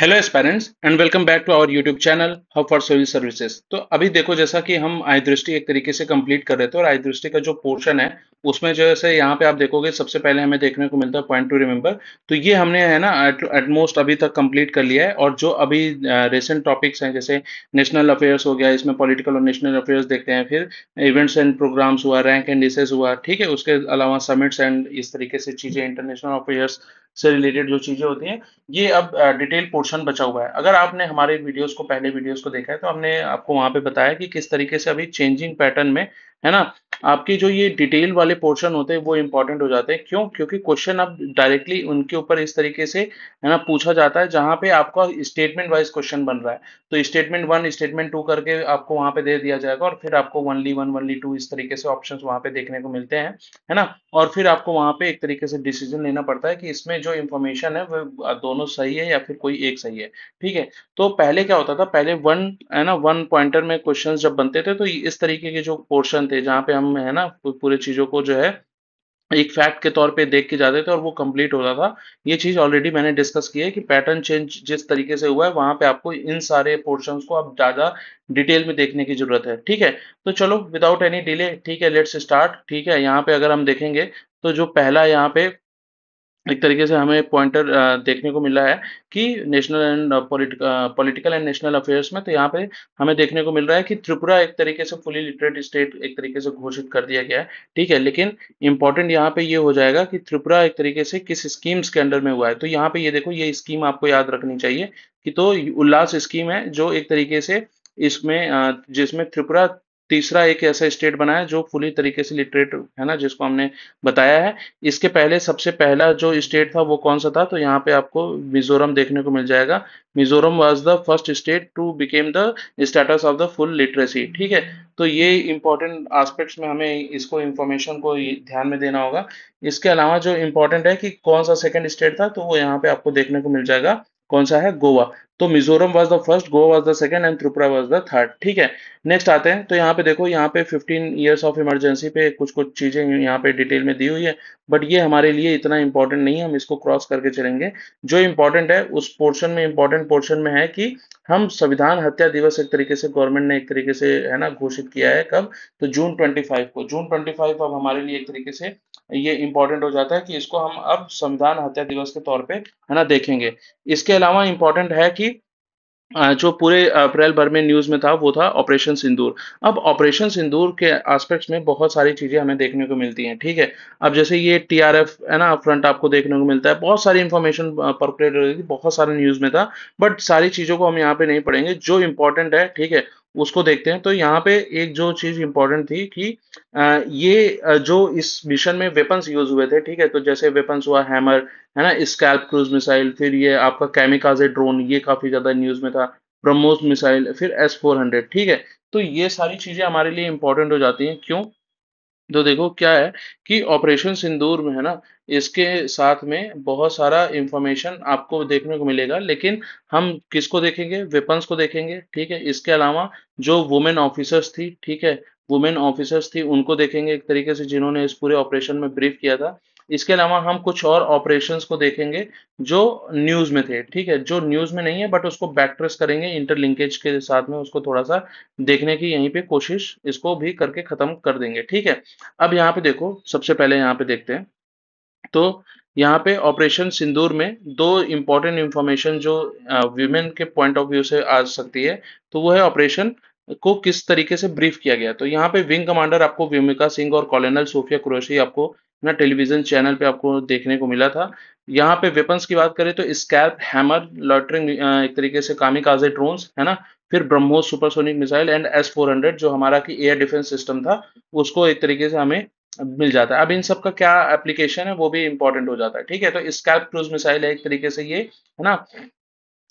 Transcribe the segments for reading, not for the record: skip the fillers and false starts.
Hello aspirants and welcome back to our YouTube channel hub for civil services. तो अभी देखो, जैसा कि हम आई दृष्टि एक तरीके से कंप्लीट कर रहे थे और आई दृष्टि का जो पोर्शन है उसमें जैसे यहाँ पे आप देखोगे सबसे पहले हमें देखने को मिलता है पॉइंट टू रिमेंबर। तो ये हमने है ना एटमोस्ट अभी तक कंप्लीट कर लिया है। और जो अभी रिसेंट टॉपिक्स हैं जैसे नेशनल अफेयर्स हो गया, इसमें पॉलिटिकल और नेशनल अफेयर्स देखते हैं, फिर इवेंट्स एंड प्रोग्राम्स हुआ, रैंक एंड डिसेस हुआ, ठीक है, उसके अलावा समिट्स एंड इस तरीके से चीजें, इंटरनेशनल अफेयर्स से रिलेटेड जो चीजें होती हैं, ये अब डिटेल पोर्शन बचा हुआ है। अगर आपने हमारे वीडियोस को, पहले वीडियोस को देखा है, तो हमने आपको वहां पे बताया कि किस तरीके से अभी चेंजिंग पैटर्न में है ना आपकी जो ये डिटेल वाले पोर्शन होते हैं वो इंपॉर्टेंट हो जाते हैं। क्यों? क्योंकि क्वेश्चन अब डायरेक्टली उनके ऊपर इस तरीके से है ना पूछा जाता है जहां पे आपका स्टेटमेंट वाइज क्वेश्चन बन रहा है। तो स्टेटमेंट वन, स्टेटमेंट टू करके आपको वहां पे दे दिया जाएगा और फिर आपको वनली वन, वनली टू इस तरीके से ऑप्शंस वहां पे देखने को मिलते हैं, है ना। और फिर आपको वहां पे एक तरीके से डिसीजन लेना पड़ता है कि इसमें जो इंफॉर्मेशन है वो दोनों सही है या फिर कोई एक सही है, ठीक है। तो पहले क्या होता था, पहले वन है ना, वन पॉइंटर में क्वेश्चंस जब बनते थे तो इस तरीके के जो पोर्शन थे जहाँ पे हम है ना पूरे चीजों को जो है एक फैक्ट के तौर पे देख के जाते थे और वो कंप्लीट होता था। ये चीज ऑलरेडी मैंने डिस्कस की है कि पैटर्न चेंज जिस तरीके से हुआ है वहां पे आपको इन सारे पोर्शंस को अब ज्यादा डिटेल में देखने की जरूरत है, ठीक है। तो चलो विदाउट एनी डिले, ठीक है, लेट्स स्टार्ट। ठीक है, यहाँ पे अगर हम देखेंगे तो जो पहला यहाँ पे एक तरीके से हमें पॉइंटर देखने को मिला है कि national and political and national affairs में, तो यहाँ पे हमें देखने को मिल रहा है कि त्रिपुरा एक तरीके से फुली लिटरेट स्टेट एक तरीके से घोषित कर दिया गया है, ठीक है। लेकिन इंपॉर्टेंट यहाँ पे ये हो जाएगा कि त्रिपुरा एक तरीके से किस स्कीम्स के अंडर में हुआ है। तो यहाँ पे ये देखो, ये स्कीम आपको याद रखनी चाहिए कि तो उल्लास स्कीम है जो एक तरीके से इसमें जिसमें त्रिपुरा तीसरा एक ऐसा स्टेट बना है जो फुली तरीके से लिटरेट है ना, जिसको हमने बताया है। इसके पहले सबसे पहला जो स्टेट था वो कौन सा था, तो यहाँ पे आपको मिजोरम देखने को मिल जाएगा। Mizoram was the first state to become the status of the full literacy, ठीक है। तो ये इंपॉर्टेंट एस्पेक्ट्स में हमें इसको इंफॉर्मेशन को ध्यान में देना होगा। इसके अलावा जो इंपॉर्टेंट है कि कौन सा सेकंड स्टेट था, तो वो यहाँ पे आपको देखने को मिल जाएगा। कौन सा है? गोवा। तो Mizoram was the first, Goa was the second and Tripura was the third, ठीक है। नेक्स्ट आते हैं, तो यहाँ पे देखो, यहाँ पे 15 ईयर्स ऑफ इमरजेंसी पे कुछ कुछ चीजें यहाँ पे डिटेल में दी हुई है। बट ये हमारे लिए इतना इंपॉर्टेंट नहीं है, हम इसको क्रॉस करके चलेंगे। जो इंपॉर्टेंट है उस पोर्शन में, इंपॉर्टेंट पोर्शन में है कि हम संविधान हत्या दिवस एक तरीके से गवर्नमेंट ने एक तरीके से है ना घोषित किया है। कब? तो जून 25 को। जून 25 अब हमारे लिए एक तरीके से ये इंपॉर्टेंट हो जाता है कि इसको हम अब संविधान हत्या दिवस के तौर पे है ना देखेंगे। इसके अलावा इंपॉर्टेंट है कि जो पूरे अप्रैल भर में न्यूज में था वो था ऑपरेशन सिंदूर। अब ऑपरेशन सिंदूर के एस्पेक्ट्स में बहुत सारी चीजें हमें देखने को मिलती हैं, ठीक है। अब जैसे ये टीआरएफ है ना फ्रंट आपको देखने को मिलता है, बहुत सारी इंफॉर्मेशन परकुलेट हो रही थी, बहुत सारे न्यूज में था। बट सारी चीजों को हम यहाँ पे नहीं पढ़ेंगे, जो इंपॉर्टेंट है, ठीक है, उसको देखते हैं। तो यहाँ पे एक जो चीज इंपॉर्टेंट थी कि ये जो इस मिशन में वेपन्स यूज हुए थे, ठीक है, तो जैसे वेपन्स हुआ हैमर, है ना, स्कैल्प क्रूज मिसाइल, फिर ये आपका कैमिकाजे ड्रोन, ये काफी ज्यादा न्यूज में था। ब्रह्मोस मिसाइल, फिर S-400, ठीक है। तो ये सारी चीजें हमारे लिए इंपॉर्टेंट हो जाती हैं। क्यों? तो देखो क्या है कि ऑपरेशन सिंदूर में है ना, इसके साथ में बहुत सारा इंफॉर्मेशन आपको देखने को मिलेगा। लेकिन हम किसको देखेंगे? वेपन्स को देखेंगे, ठीक है। इसके अलावा जो वुमेन ऑफिसर्स थी, ठीक है, वुमेन ऑफिसर्स थी, उनको देखेंगे एक तरीके से, जिन्होंने इस पूरे ऑपरेशन में ब्रीफ किया था। इसके अलावा हम कुछ और ऑपरेशंस को देखेंगे जो न्यूज में थे, ठीक है, जो न्यूज में नहीं है बट उसको बैक ट्रेस करेंगे इंटरलिंकेज के साथ में, उसको थोड़ा सा देखने की यहीं पे कोशिश इसको भी करके खत्म कर देंगे, ठीक है। अब यहाँ पे देखो, सबसे पहले यहाँ पे देखते हैं। तो यहाँ पे ऑपरेशन सिंदूर में दो इंपॉर्टेंट इंफॉर्मेशन जो वीमेन के पॉइंट ऑफ व्यू से आ सकती है, तो वो है ऑपरेशन को किस तरीके से ब्रीफ किया गया। तो यहाँ पे विंग कमांडर आपको विमिका सिंह और कॉलोनल सोफिया कुरैशी आपको ना टेलीविजन चैनल पे आपको देखने को मिला था। यहाँ पे वेपन्स की बात करें तो स्कैल्प, हैमर, लॉटरिंग, एक तरीके से कामिकाजे ड्रोन्स, है ना, फिर BrahMos supersonic missile and S-400 जो हमारा की एयर डिफेंस सिस्टम था, उसको एक तरीके से हमें मिल जाता है। अब इन सब का क्या एप्लीकेशन है वो भी इंपॉर्टेंट हो जाता है, ठीक है। तो स्कैल्प क्रूज मिसाइल है एक तरीके से, ये है ना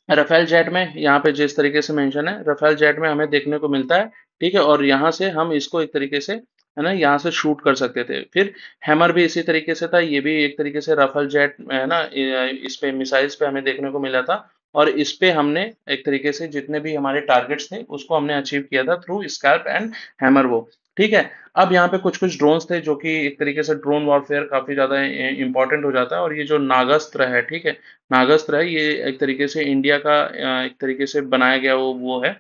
रफेल जेट में, यहाँ पे जिस तरीके से मेंशन है रफेल जेट में हमें देखने को मिलता है, ठीक है। और यहाँ से हम इसको एक तरीके से है ना यहाँ से शूट कर सकते थे। फिर हैमर भी इसी तरीके से था, ये भी एक तरीके से रफेल जेट है ना इस पे मिसाइल्स पे हमें देखने को मिला था। और इस पे हमने एक तरीके से जितने भी हमारे टारगेट्स थे उसको हमने अचीव किया था थ्रू स्कैल्प एंड हैमर वो। ठीक है। अब यहाँ पे कुछ कुछ ड्रोन्स थे जो कि एक तरीके से ड्रोन वॉरफेयर काफी ज्यादा इंपॉर्टेंट हो जाता है, और ये जो नागास्त्र है, ठीक है, नागास्त्र है, ये एक तरीके से इंडिया का एक तरीके से बनाया गया वो है।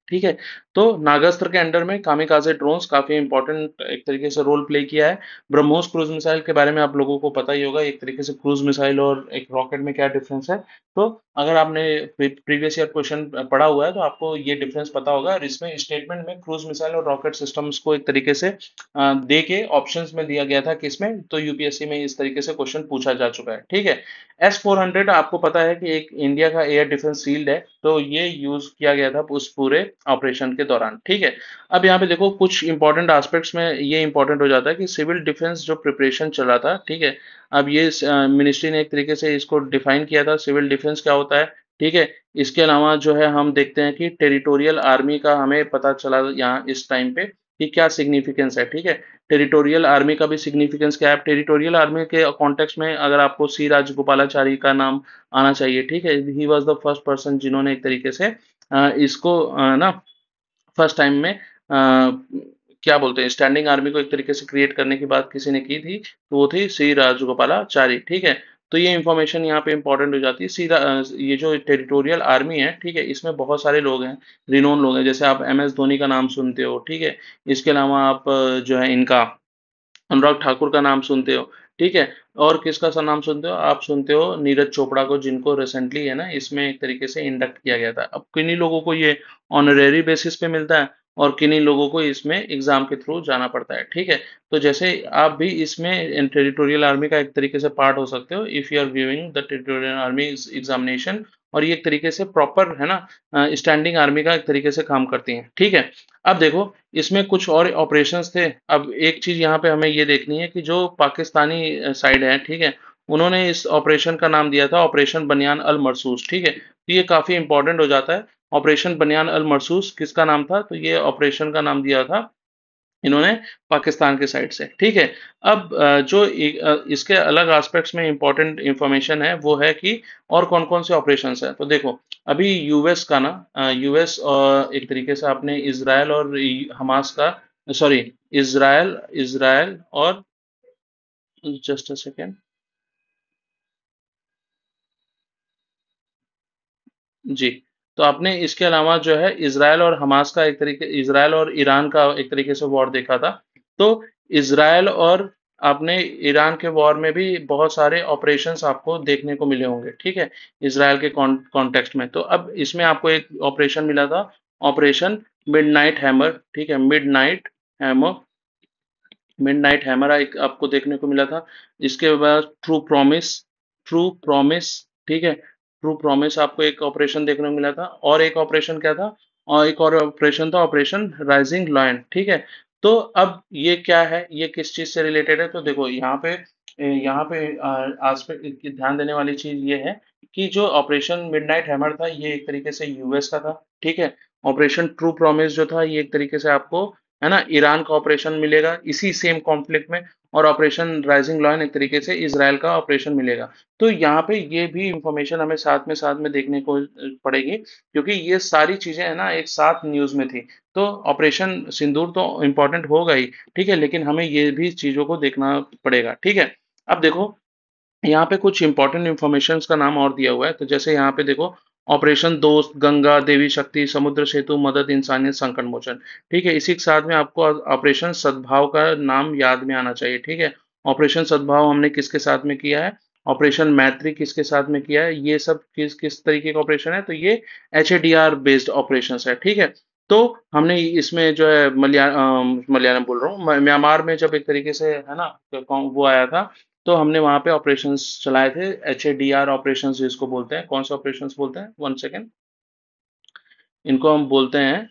ठीक है। तो नागास्त्र के अंडर में कामिकाजे ड्रोन्स काफी इंपॉर्टेंट एक तरीके से रोल प्ले किया है। ब्रह्मोस क्रूज मिसाइल के बारे में आप लोगों को पता ही होगा, एक तरीके से क्रूज मिसाइल और एक रॉकेट में क्या डिफरेंस है। तो अगर आपने प्रीवियस ईयर क्वेश्चन पढ़ा हुआ है तो आपको ये डिफरेंस पता होगा, और इसमें स्टेटमेंट में क्रूज मिसाइल और रॉकेट सिस्टम्स को एक तरीके से दे के ऑप्शंस में दिया गया था किसमें, तो यूपीएससी में इस तरीके से क्वेश्चन पूछा जा चुका है। ठीक है। S-400 आपको पता है कि एक इंडिया का एयर डिफेंस शील्ड है, तो ये यूज किया गया था उस पूरे ऑपरेशन के दौरान। ठीक है। अब यहाँ पे देखो कुछ इंपॉर्टेंट एस्पेक्ट्स में ये इंपॉर्टेंट हो जाता है कि सिविल डिफेंस जो प्रिपरेशन चला था, ठीक है, अब ये मिनिस्ट्री ने एक तरीके से इसको डिफाइन किया था सिविल डिफेंस क्या होता है। ठीक है। इसके अलावा जो है हम देखते हैं कि टेरिटोरियल आर्मी का हमें पता चला यहाँ इस टाइम पे कि क्या सिग्निफिकेंस है। ठीक है। टेरिटोरियल आर्मी का भी सिग्निफिकेंस क्या है। टेरिटोरियल आर्मी के कॉन्टेक्स्ट में अगर आपको सी राजगोपालाचारी का नाम आना चाहिए। ठीक है। He was the first person जिन्होंने एक तरीके से इसको ना फर्स्ट टाइम में क्या बोलते हैं स्टैंडिंग आर्मी को एक तरीके से क्रिएट करने की बात किसी ने की थी, तो वो थी सी राजगोपालाचारी। ठीक है। तो ये इंफॉर्मेशन यहाँ पे इंपॉर्टेंट हो जाती है। ये जो टेरिटोरियल आर्मी है, ठीक है, इसमें बहुत सारे लोग हैं, रिनोन लोग हैं, जैसे आप MS धोनी का नाम सुनते हो। ठीक है। इसके अलावा आप जो है इनका अनुराग ठाकुर का नाम सुनते हो। ठीक है। और किसका सा नाम सुनते हो, आप सुनते हो नीरज चोपड़ा को, जिनको रिसेंटली है ना इसमें एक तरीके से इंडक्ट किया गया था। अब किन्हीं लोगों को ये ऑनरेरी बेसिस पे मिलता है, और किन्हीं लोगों को इसमें एग्जाम के थ्रू जाना पड़ता है। ठीक है। तो जैसे आप भी इसमें टेरिटोरियल आर्मी का एक तरीके से पार्ट हो सकते हो if you are giving the territorial army examination, और ये एक तरीके से प्रॉपर है ना स्टैंडिंग आर्मी का एक तरीके से काम करती हैं। ठीक है। अब देखो इसमें कुछ और ऑपरेशंस थे। अब एक चीज यहाँ पे हमें ये देखनी है कि जो पाकिस्तानी साइड है, ठीक है, उन्होंने इस ऑपरेशन का नाम दिया था ऑपरेशन बनियान अल मरसूस। ठीक है। तो ये काफी इंपॉर्टेंट हो जाता है। ऑपरेशन बनियान अल मरसूस किसका नाम था, तो ये ऑपरेशन का नाम दिया था इन्होंने पाकिस्तान के साइड से। ठीक है। अब इसके अलग एस्पेक्ट्स में इंपॉर्टेंट इंफॉर्मेशन है वो है कि और कौन कौन से ऑपरेशंस हैं। तो देखो अभी यूएस का ना यूएस एक तरीके से आपने इसराइल और हमास का, सॉरी, इसराइल इसराइल और, जस्ट अ सेकेंड, जी, तो आपने इसके अलावा जो है इज़राइल और हमास का एक तरीके, इज़राइल और ईरान का एक तरीके से वॉर देखा था। तो इज़राइल और आपने ईरान के वॉर में भी बहुत सारे ऑपरेशंस आपको देखने को मिले होंगे। ठीक है। इज़राइल के कॉन्टेक्स्ट में, तो अब इसमें आपको एक ऑपरेशन मिला था, ऑपरेशन मिडनाइट हैमर। ठीक है। हैमर मिडनाइट हैमर एक आपको देखने को मिला था। इसके बाद ट्रू प्रॉमिस, ठीक है, ट्रू प्रॉमिस आपको एक ऑपरेशन देखने को मिला था। और एक ऑपरेशन क्या था, और एक और ऑपरेशन था ऑपरेशन राइजिंग लॉयन। ठीक है। तो अब ये क्या है, ये किस चीज से रिलेटेड है, तो देखो यहाँ पे आस्पेक्ट ध्यान देने वाली चीज ये है कि जो ऑपरेशन मिडनाइट हैमर था ये एक तरीके से यूएस का था। ठीक है। ऑपरेशन ट्रू प्रॉमिस जो था ये एक तरीके से आपको है ना ईरान का ऑपरेशन मिलेगा इसी सेम कॉन्फ्लिक्ट में, और ऑपरेशन राइजिंग लॉयन एक तरीके से इसराइल का ऑपरेशन मिलेगा। तो यहाँ पे ये भी इंफॉर्मेशन हमें साथ में देखने को पड़ेगी, क्योंकि ये सारी चीजें है ना एक साथ न्यूज में थी। तो ऑपरेशन सिंदूर तो इम्पोर्टेंट होगा ही, ठीक है, लेकिन हमें ये भी चीजों को देखना पड़ेगा। ठीक है। अब देखो यहाँ पे कुछ इंपॉर्टेंट इंफॉर्मेशन का नाम और दिया हुआ है, तो जैसे यहाँ पे देखो ऑपरेशन दोस्त, गंगा, देवी शक्ति, समुद्र सेतु, मदद, इंसानियत, संकट मोचन। ठीक है। इसी के साथ में आपको ऑपरेशन सद्भाव का नाम याद में आना चाहिए। ठीक है। ऑपरेशन सद्भाव हमने किसके साथ में किया है, ऑपरेशन मैत्री किसके साथ में किया है, ये सब किस किस तरीके का ऑपरेशन है, तो ये HADR बेस्ड ऑपरेशन है। ठीक है। तो हमने इसमें जो है मलयालम बोल रहा हूँ, म्यांमार में जब एक तरीके से है ना वो आया था, तो हमने वहां पे ऑपरेशंस चलाए थे, HADR ऑपरेशंस जिसको बोलते हैं। कौन से ऑपरेशंस बोलते हैं, वन सेकेंड, इनको हम बोलते हैं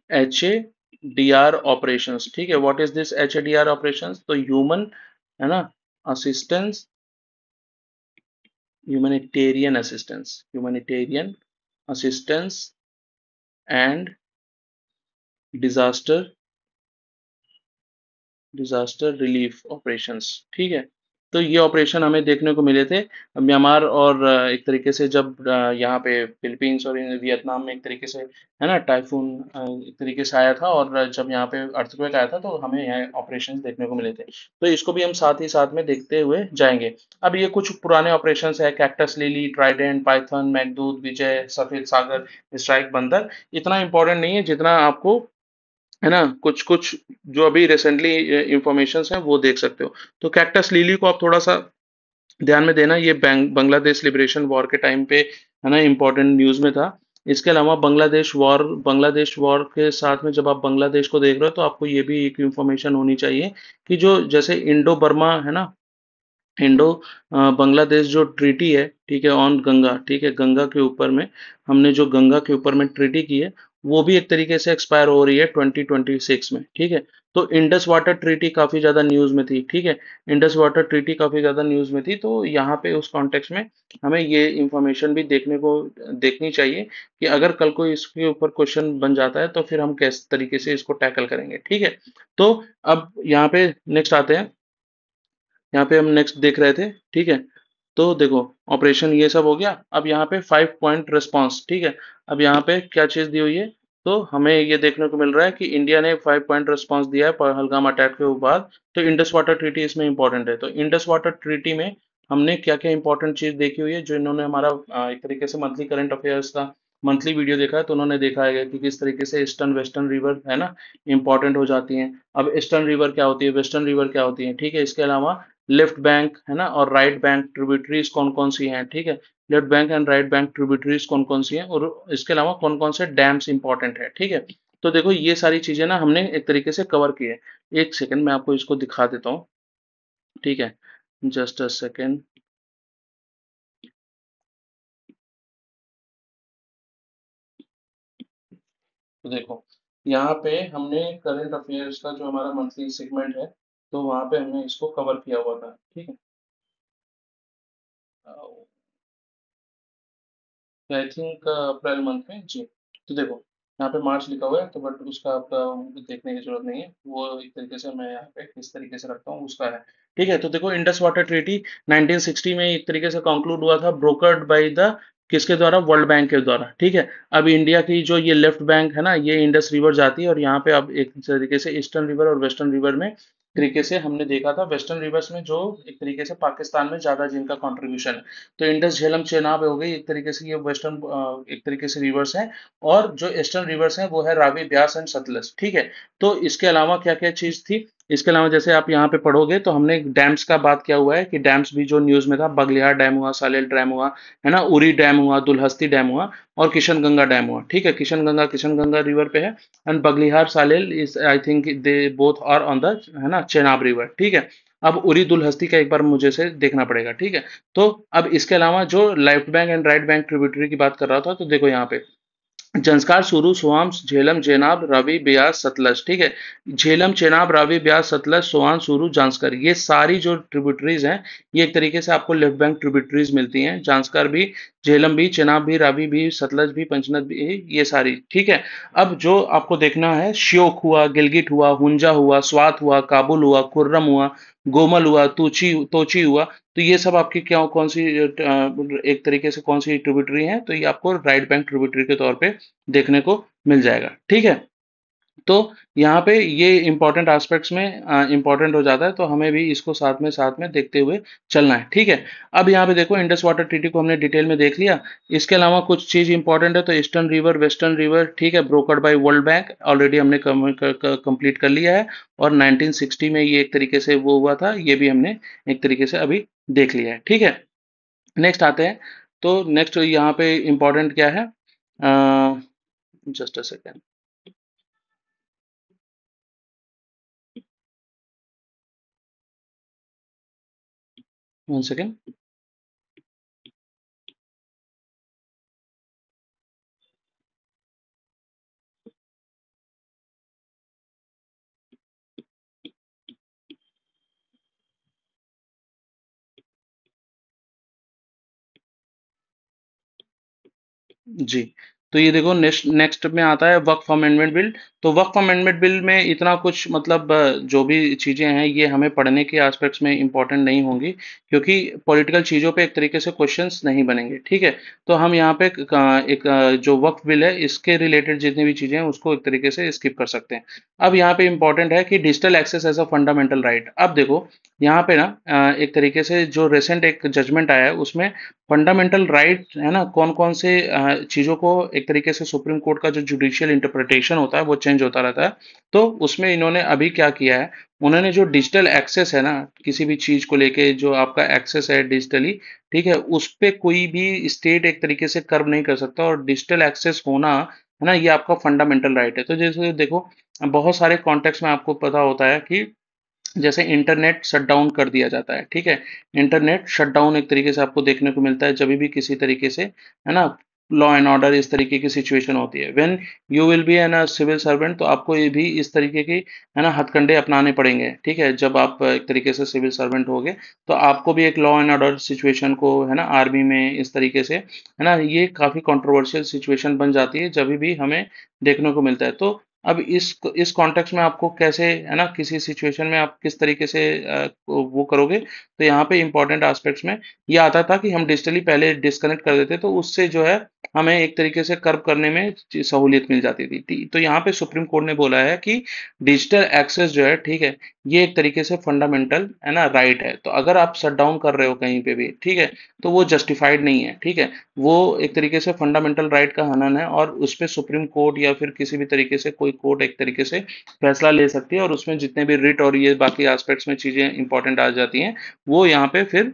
HADR ऑपरेशंस। ठीक है। What is this HADR operations, तो ह्यूमन है ना assistance, humanitarian assistance and disaster disaster relief operations. ठीक है। तो ये ऑपरेशन हमें देखने को मिले थे म्यांमार और एक तरीके से जब यहाँ पे फिलीपींस और वियतनाम में एक तरीके से है ना टाइफून एक तरीके से आया था, और जब यहाँ पे अर्थक्वेक आया था तो हमें यहाँ ऑपरेशंस देखने को मिले थे। तो इसको भी हम साथ ही साथ में देखते हुए जाएंगे। अब ये कुछ पुराने ऑपरेशंस है, कैक्टस लिली, ट्राइडेंट, पाइथन, मैघदूत, विजय, सफेद सागर, स्ट्राइक, बंदर। इतना इंपॉर्टेंट नहीं है जितना आपको, है ना, कुछ कुछ जो अभी रिसेंटली इंफॉर्मेशन है वो देख सकते हो। तो कैक्टस लिली को आप थोड़ा सा ध्यान में देना, ये बांग्लादेश लिबरेशन वॉर के टाइम पे, है ना, इंपॉर्टेंट न्यूज में था। इसके अलावा बांग्लादेश वॉर के साथ में जब आप बांग्लादेश को देख रहे हो तो आपको ये भी एक इंफॉर्मेशन होनी चाहिए कि जो जैसे इंडो बर्मा, है ना, इंडो बांग्लादेश जो ट्रीटी है, ठीक है, ऑन गंगा, ठीक है, गंगा के ऊपर में हमने जो गंगा के ऊपर में ट्रीटी की है वो भी एक तरीके से एक्सपायर हो रही है 2026 में, ठीक है। तो इंडस वाटर ट्रीटी काफी ज्यादा न्यूज में थी, ठीक है, इंडस वाटर ट्रीटी काफी ज्यादा न्यूज में थी। तो यहाँ पे उस कॉन्टेक्स्ट में हमें ये इंफॉर्मेशन भी देखनी चाहिए कि अगर कल को इसके ऊपर क्वेश्चन बन जाता है तो फिर हम किस तरीके से इसको टैकल करेंगे, ठीक है। तो अब यहाँ पे नेक्स्ट आते हैं, यहाँ पे हम नेक्स्ट देख रहे थे, ठीक है। तो देखो, ऑपरेशन ये सब हो गया। अब यहाँ पे 5 पॉइंट रिस्पॉन्स, ठीक है। अब यहाँ पे क्या चीज दी हुई है, तो हमें ये देखने को मिल रहा है कि इंडिया ने 5 पॉइंट रिस्पॉन्स दिया है पहलगाम अटैक के बाद। तो इंडस वाटर ट्रीटी इसमें इंपॉर्टेंट है। तो इंडस वाटर ट्रीटी में हमने क्या क्या इंपॉर्टेंट चीज देखी हुई है, जो इन्होंने हमारा एक तरीके से मंथली करंट अफेयर्स का मंथली वीडियो देखा है तो उन्होंने देखा है कि किस तरीके से ईस्टर्न वेस्टर्न रिवर, है ना, इंपॉर्टेंट हो जाती हैं। अब ईस्टर्न रिवर क्या होती है, वेस्टर्न रिवर क्या होती है, ठीक है। इसके अलावा लेफ्ट बैंक, है ना, और राइट बैंक ट्रिब्यूटरीज कौन कौन सी हैं, ठीक है। Left bank and right bank tributaries कौन कौन सी हैं, और इसके अलावा कौन कौन से डैम्स इंपॉर्टेंट है, ठीक है। तो देखो ये सारी चीजें ना हमने एक तरीके से कवर की है। एक सेकंड मैं आपको इसको दिखा देता हूँ, ठीक है, जस्ट अ सेकंड। तो देखो, यहाँ पे हमने करंट अफेयर्स का जो हमारा मंथली सेगमेंट है, तो वहां पे हमने इसको कवर किया हुआ था, ठीक है। आई थिंक अप्रैल मंथ में जी। तो देखो, यहाँ पे मार्च लिखा हुआ है तो बट उसका आपका देखने की जरूरत नहीं है, वो एक तरीके से मैं यहाँ पे किस तरीके से रखता हूँ उसका है, ठीक है। तो देखो, इंडस वाटर ट्रीटी 1960 में एक तरीके से कंक्लूड हुआ था, ब्रोकर्ड बाय द, किसके द्वारा, वर्ल्ड बैंक के द्वारा, ठीक है। अब इंडिया की जो ये लेफ्ट बैंक है ना, ये इंडस रिवर जाती है, और यहाँ पे अब एक तरीके से ईस्टर्न रिवर और वेस्टर्न रिवर में तरीके से हमने देखा था, वेस्टर्न रिवर्स में जो एक तरीके से पाकिस्तान में ज्यादा जिनका कंट्रीब्यूशन है। तो इंडस झेलम चेनाब हो गई एक तरीके से, ये वेस्टर्न एक तरीके से रिवर्स है। और जो ईस्टर्न रिवर्स है वो है रावी, ब्यास एंड सतलज, ठीक है। तो इसके अलावा क्या क्या चीज थी, इसके अलावा जैसे आप यहाँ पे पढ़ोगे तो हमने डैम्स का बात किया हुआ है कि डैम्स भी जो न्यूज में था, बगलिहार डैम हुआ, सालेल डैम हुआ, है ना, उरी डैम हुआ, दुलहस्ती डैम हुआ, और किशनगंगा डैम हुआ, ठीक है। किशनगंगा रिवर पे है, and Baglihar Salal is, I think they both are on the, है ना, चेनाब रिवर, ठीक है। अब उरी दुलहस्ती का एक बार मुझे से देखना पड़ेगा, ठीक है। तो अब इसके अलावा जो left bank and right bank tributary की बात कर रहा था, तो देखो यहाँ पे जंस्कार, सुरू, सोआम, झेलम, चेनाब, रावी, ब्यास, सतलज, ठीक है। झेलम, चेनाब, रावी, ब्यास, सतलज, सोआन, सुरू, जांस्कर, ये सारी जो ट्रिब्यूटरीज हैं, ये एक तरीके से आपको लेफ्ट बैंक ट्रिब्यूटरीज मिलती हैं। जांस्कर भी, झेलम भी, चेनाब भी, रावी भी, सतलज भी, पंचनद भी, ये सारी, ठीक है। अब जो आपको देखना है, श्योक हुआ, गिलगिट हुआ, हुंजा हुआ, स्वात हुआ, काबुल हुआ, खुर्रम हुआ, गोमल हुआ, तोची हुआ। तो ये सब आपकी क्या, कौन सी एक तरीके से कौन सी ट्रिब्यूटरी है, तो ये आपको राइट बैंक ट्रिब्यूटरी के तौर पे देखने को मिल जाएगा, ठीक है। तो यहाँ पे ये इंपॉर्टेंट एस्पेक्ट्स में इंपॉर्टेंट हो जाता है, तो हमें भी इसको साथ में देखते हुए चलना है, ठीक है। अब यहाँ पे देखो, इंडस वाटर ट्रीटी को हमने डिटेल में देख लिया। इसके अलावा कुछ चीज इंपॉर्टेंट है, तो ईस्टर्न रिवर, वेस्टर्न रिवर, ठीक है, brokered by world bank, already हमने कंप्लीट कर लिया है। और 1960 में ये एक तरीके से वो हुआ था, ये भी हमने एक तरीके से अभी देख लिया है, ठीक है। नेक्स्ट आते हैं। तो नेक्स्ट यहाँ पे इंपॉर्टेंट क्या है, just a second, one second. जी। तो ये देखो नेक्स्ट नेक्स्ट में आता है वक्फ अमेंडमेंट बिल। तो वक्फ अमेंडमेंट बिल में इतना कुछ मतलब जो भी चीजें हैं ये हमें पढ़ने के एस्पेक्ट्स में इंपॉर्टेंट नहीं होंगी, क्योंकि पॉलिटिकल चीजों पे एक तरीके से क्वेश्चंस नहीं बनेंगे, ठीक है। तो हम यहाँ पे जो वक्फ बिल है इसके रिलेटेड जितनी भी चीजें हैं उसको एक तरीके से स्किप कर सकते हैं। अब यहाँ पे इंपॉर्टेंट है कि digital access as a fundamental right. अब देखो यहाँ पे ना एक तरीके से जो रिसेंट एक जजमेंट आया है उसमें फंडामेंटल राइट है ना, कौन कौन से चीजों को एक तरीके से सुप्रीम कोर्ट का जो जुडिशियल इंटरप्रिटेशन होता है वो चेंज होता रहता है। तो उसमें इन्होंने अभी क्या किया है, उन्होंने जो डिजिटल एक्सेस है ना, किसी भी चीज को लेके जो आपका एक्सेस है डिजिटली, ठीक है, उस पे कोई भी स्टेट एक तरीके से कर्व नहीं कर सकता, और डिजिटल एक्सेस होना है ना ये आपका फंडामेंटल राइट है। तो जैसे देखो बहुत सारे कॉन्टेक्स्ट में आपको पता होता है कि जैसे इंटरनेट शटडाउन कर दिया जाता है, ठीक है। इंटरनेट शटडाउन एक तरीके से आपको देखने को मिलता है जब भी किसी तरीके से है ना लॉ एंड ऑर्डर इस तरीके की सिचुएशन होती है। When you will be an civil servant, तो आपको ये भी इस तरीके की है ना हथकंडे अपनाने पड़ेंगे, ठीक है। जब आप एक तरीके से सिविल सर्वेंट होगे तो आपको भी एक लॉ एंड ऑर्डर सिचुएशन को है ना आर्मी में इस तरीके से है ना ये काफी कंट्रोवर्शियल सिचुएशन बन जाती है जब भी हमें देखने को मिलता है। तो अब इस कॉन्टेक्स्ट में आपको कैसे है ना किसी सिचुएशन में आप किस तरीके से वो करोगे, तो यहाँ पे इंपॉर्टेंट एस्पेक्ट्स में ये आता था कि हम डिजिटली पहले डिस्कनेक्ट कर देते तो उससे जो है हमें एक तरीके से कर्व करने में सहूलियत मिल जाती थी। तो यहाँ पे सुप्रीम कोर्ट ने बोला है कि डिजिटल एक्सेस जो है, ठीक है, ये एक तरीके से फंडामेंटल है ना राइट है। तो अगर आप शट डाउन कर रहे हो कहीं पे भी, ठीक है, तो वो जस्टिफाइड नहीं है, ठीक है। वो एक तरीके से फंडामेंटल राइट का हनन है, और उस पे सुप्रीम कोर्ट या फिर किसी भी तरीके से कोई कोर्ट एक तरीके से फैसला ले सकती है, और उसमें जितने भी रिट और ये बाकी एस्पेक्ट्स में चीजें इंपॉर्टेंट आ जाती हैं वो यहाँ पे फिर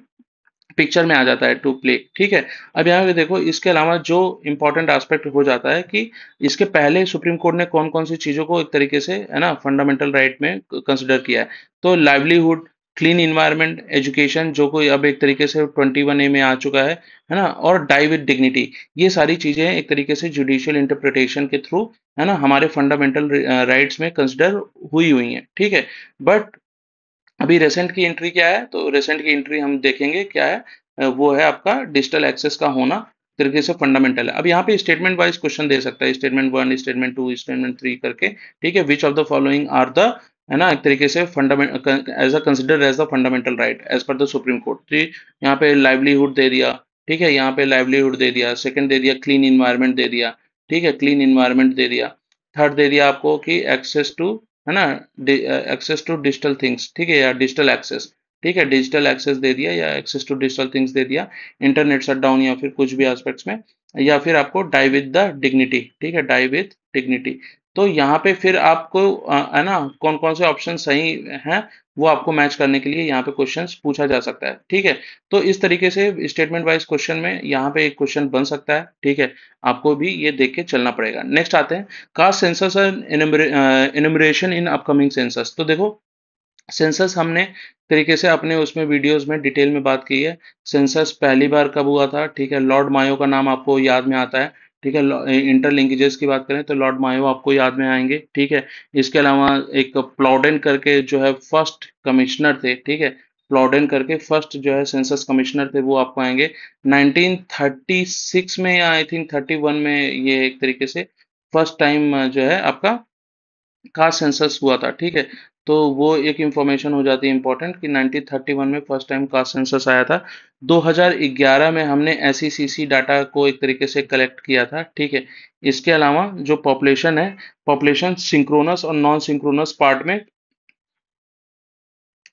पिक्चर में आ जाता है टू प्ले, ठीक है। अब यहाँ पे देखो इसके अलावा जो इंपॉर्टेंट एस्पेक्ट हो जाता है कि इसके पहले सुप्रीम कोर्ट ने कौन कौन सी चीजों को एक तरीके से है ना फंडामेंटल राइट में कंसिडर किया है। तो लाइवलीहुड, क्लीन इन्वायरमेंट, एजुकेशन जो कोई अब एक तरीके से 21A में आ चुका है ना, और डाई विद डिग्निटी, ये सारी चीजें एक तरीके से जुडिशियल इंटरप्रिटेशन के थ्रू है ना हमारे फंडामेंटल राइट्स में कंसिडर हुई हैं, ठीक है। बट अभी रेसेंट की एंट्री क्या है, तो रेसेंट की एंट्री हम देखेंगे क्या है, वो है आपका डिजिटल एक्सेस का होना तरीके से फंडामेंटल है। अब यहाँ पे स्टेटमेंट वाइज क्वेश्चन दे सकता है, स्टेटमेंट 1, स्टेटमेंट 2, स्टेटमेंट 3 करके, ठीक है। Which of the following are the है ना एक तरीके से fundament as a consider as the fundamental right as per the supreme court. तो यहाँ पे लाइवलीहुड दे दिया, ठीक है, यहाँ पे लाइवलीहुड दे दिया, सेकंड दे दिया क्लीन इन्वायरमेंट दे दिया, ठीक है, क्लीन इन्वायरमेंट दे दिया। थर्ड दे दिया आपको कि एक्सेस टू है ना एक्सेस टू डिजिटल थिंग्स, ठीक है, या डिजिटल एक्सेस, ठीक है, डिजिटल एक्सेस दे दिया या एक्सेस टू डिजिटल थिंग्स दे दिया, इंटरनेट शटडाउन या फिर कुछ भी एस्पेक्ट्स में, या फिर आपको डाई विद द डिग्निटी, ठीक है, डाई विद डिग्निटी। तो यहाँ पे फिर आपको है ना कौन कौन से ऑप्शन सही हैं वो आपको मैच करने के लिए यहाँ पे क्वेश्चंस पूछा जा सकता है, ठीक है। तो इस तरीके से स्टेटमेंट वाइज क्वेश्चन में यहाँ पे एक क्वेश्चन बन सकता है, ठीक है। आपको भी ये देख के चलना पड़ेगा। नेक्स्ट आते हैं caste census and enumeration in upcoming census. तो देखो सेंसस हमने तरीके से अपने उसमें वीडियोस में डिटेल में बात की है। सेंसस पहली बार कब हुआ था, ठीक है, लॉर्ड मायो का नाम आपको याद में आता है, ठीक है। इंटरलिंकेजेस की बात करें तो लॉर्ड मायो आपको याद में आएंगे, ठीक है। इसके अलावा एक प्लॉडेन करके जो है फर्स्ट कमिश्नर थे, ठीक है, प्लॉडेन करके फर्स्ट जो है सेंसस कमिश्नर थे वो आपको आएंगे 1936 में या आई थिंक 31 में, ये एक तरीके से फर्स्ट टाइम जो है आपका कास्ट सेंसस हुआ था, ठीक है। तो वो एक इंफॉर्मेशन हो जाती है इंपॉर्टेंट कि 1931 में फर्स्ट टाइम कास्ट सेंसस आया था। 2011 में हमने एसईसीसी डाटा को एक तरीके से कलेक्ट किया था, ठीक है। इसके अलावा जो पॉपुलेशन है, पॉपुलेशन सिंक्रोनस और नॉन सिंक्रोनस पार्ट में,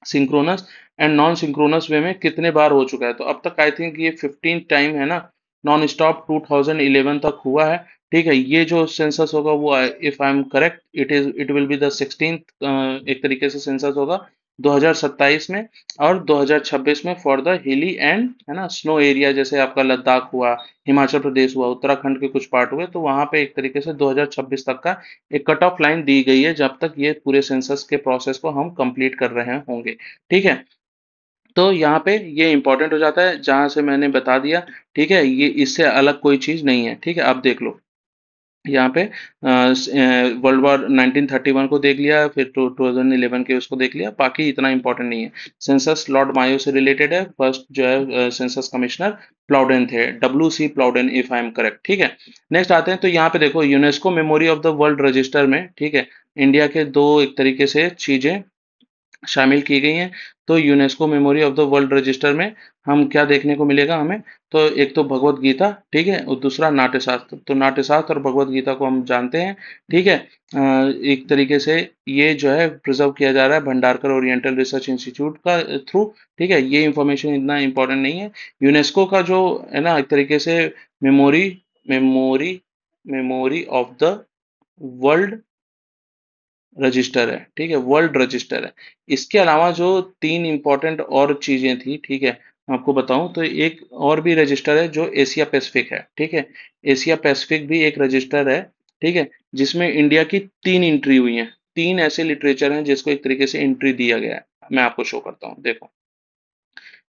सिंक्रोनस एंड नॉन सिंक्रोनस वे में कितने बार हो चुका है, तो अब तक आई थिंक ये 15 टाइम है ना, नॉन स्टॉप 2011 तक हुआ है, ठीक है। ये जो सेंसस होगा वो if I am correct it will be the 16th एक तरीके से सेंसस होगा 2027 में, और 2026 में फॉर द हिली एंड है ना स्नो एरिया, जैसे आपका लद्दाख हुआ, हिमाचल प्रदेश हुआ, उत्तराखंड के कुछ पार्ट हुए, तो वहां पे एक तरीके से 2026 तक का एक कट ऑफ लाइन दी गई है जब तक ये पूरे सेंसस के प्रोसेस को हम कंप्लीट कर रहे होंगे, ठीक है। तो यहाँ पे ये इंपॉर्टेंट हो जाता है जहां से मैंने बता दिया, ठीक है, ये इससे अलग कोई चीज नहीं है, ठीक है, आप देख लो। यहाँ पे वर्ल्ड वॉर 1931 को देख लिया, फिर 2011 के उसको देख लिया, बाकी इतना इंपॉर्टेंट नहीं है। सेंसस लॉर्ड मायो से रिलेटेड है। फर्स्ट जो है सेंसस कमिश्नर प्लाउडेन थे, W.C. Plowden, if I am correct. ठीक है, नेक्स्ट आते हैं। तो यहाँ पे देखो UNESCO memory of the world register में, ठीक है, इंडिया के दो एक तरीके से चीजें शामिल की गई हैं। तो UNESCO memory of the world register में हम क्या देखने को मिलेगा हमें? तो एक तो भगवत गीता, ठीक है, और दूसरा नाट्यशास्त्र। तो नाट्यशास्त्र और भगवत गीता को हम जानते हैं, ठीक है। एक तरीके से ये जो है प्रिजर्व किया जा रहा है भंडारकर ओरिएंटल रिसर्च इंस्टीट्यूट का थ्रू, ठीक है। ये इंफॉर्मेशन इतना इंपॉर्टेंट नहीं है। यूनेस्को का जो है ना एक तरीके से memory memory memory of the world register है, ठीक है, वर्ल्ड रजिस्टर है। इसके अलावा जो तीन इंपॉर्टेंट और चीजें थी, ठीक है, मैं आपको बताऊं तो एक और भी रजिस्टर है जो एशिया पैसिफिक है, ठीक है। एशिया पैसिफिक भी एक रजिस्टर है, ठीक है, जिसमें इंडिया की तीन एंट्री हुई है। तीन ऐसे लिटरेचर हैं जिसको एक तरीके से एंट्री दिया गया है। मैं आपको शो करता हूँ, देखो,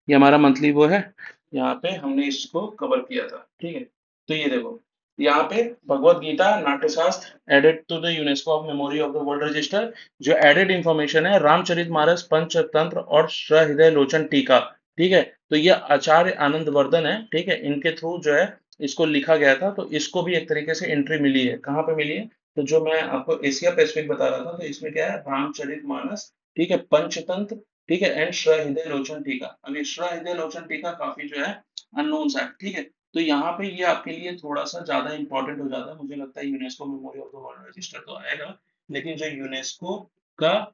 ये हमारा मंथली वो है, यहाँ पे हमने इसको कवर किया था, ठीक है। तो ये देखो, यहाँ पे Bhagavad Gita Natyashastra added to the UNESCO of memory of the world register. जो एडेड इंफॉर्मेशन है रामचरितमानस, पंचतंत्र और सहृदय लोचन टीका, ठीक है। तो ये आचार्य आनंद वर्धन है, ठीक है, इनके थ्रू जो है इसको लिखा गया था। तो इसको भी एक तरीके से एंट्री मिली है। कहाँ पे मिली है? तो जो मैं आपको एशिया पैसिफिक बता रहा था, तो इसमें क्या है, रामचरितमानस, ठीक है, पंचतंत्र, ठीक है, एंड हृदय लोचन टीका। अब ये हृदय लोचन टीका काफी जो है अननोन सा है, ठीक है। तो यहाँ पे ये आपके लिए थोड़ा सा ज्यादा इंपॉर्टेंट हो जाता है। मुझे लगता है UNESCO memory of the world register तो आएगा, लेकिन जो यूनेस्को का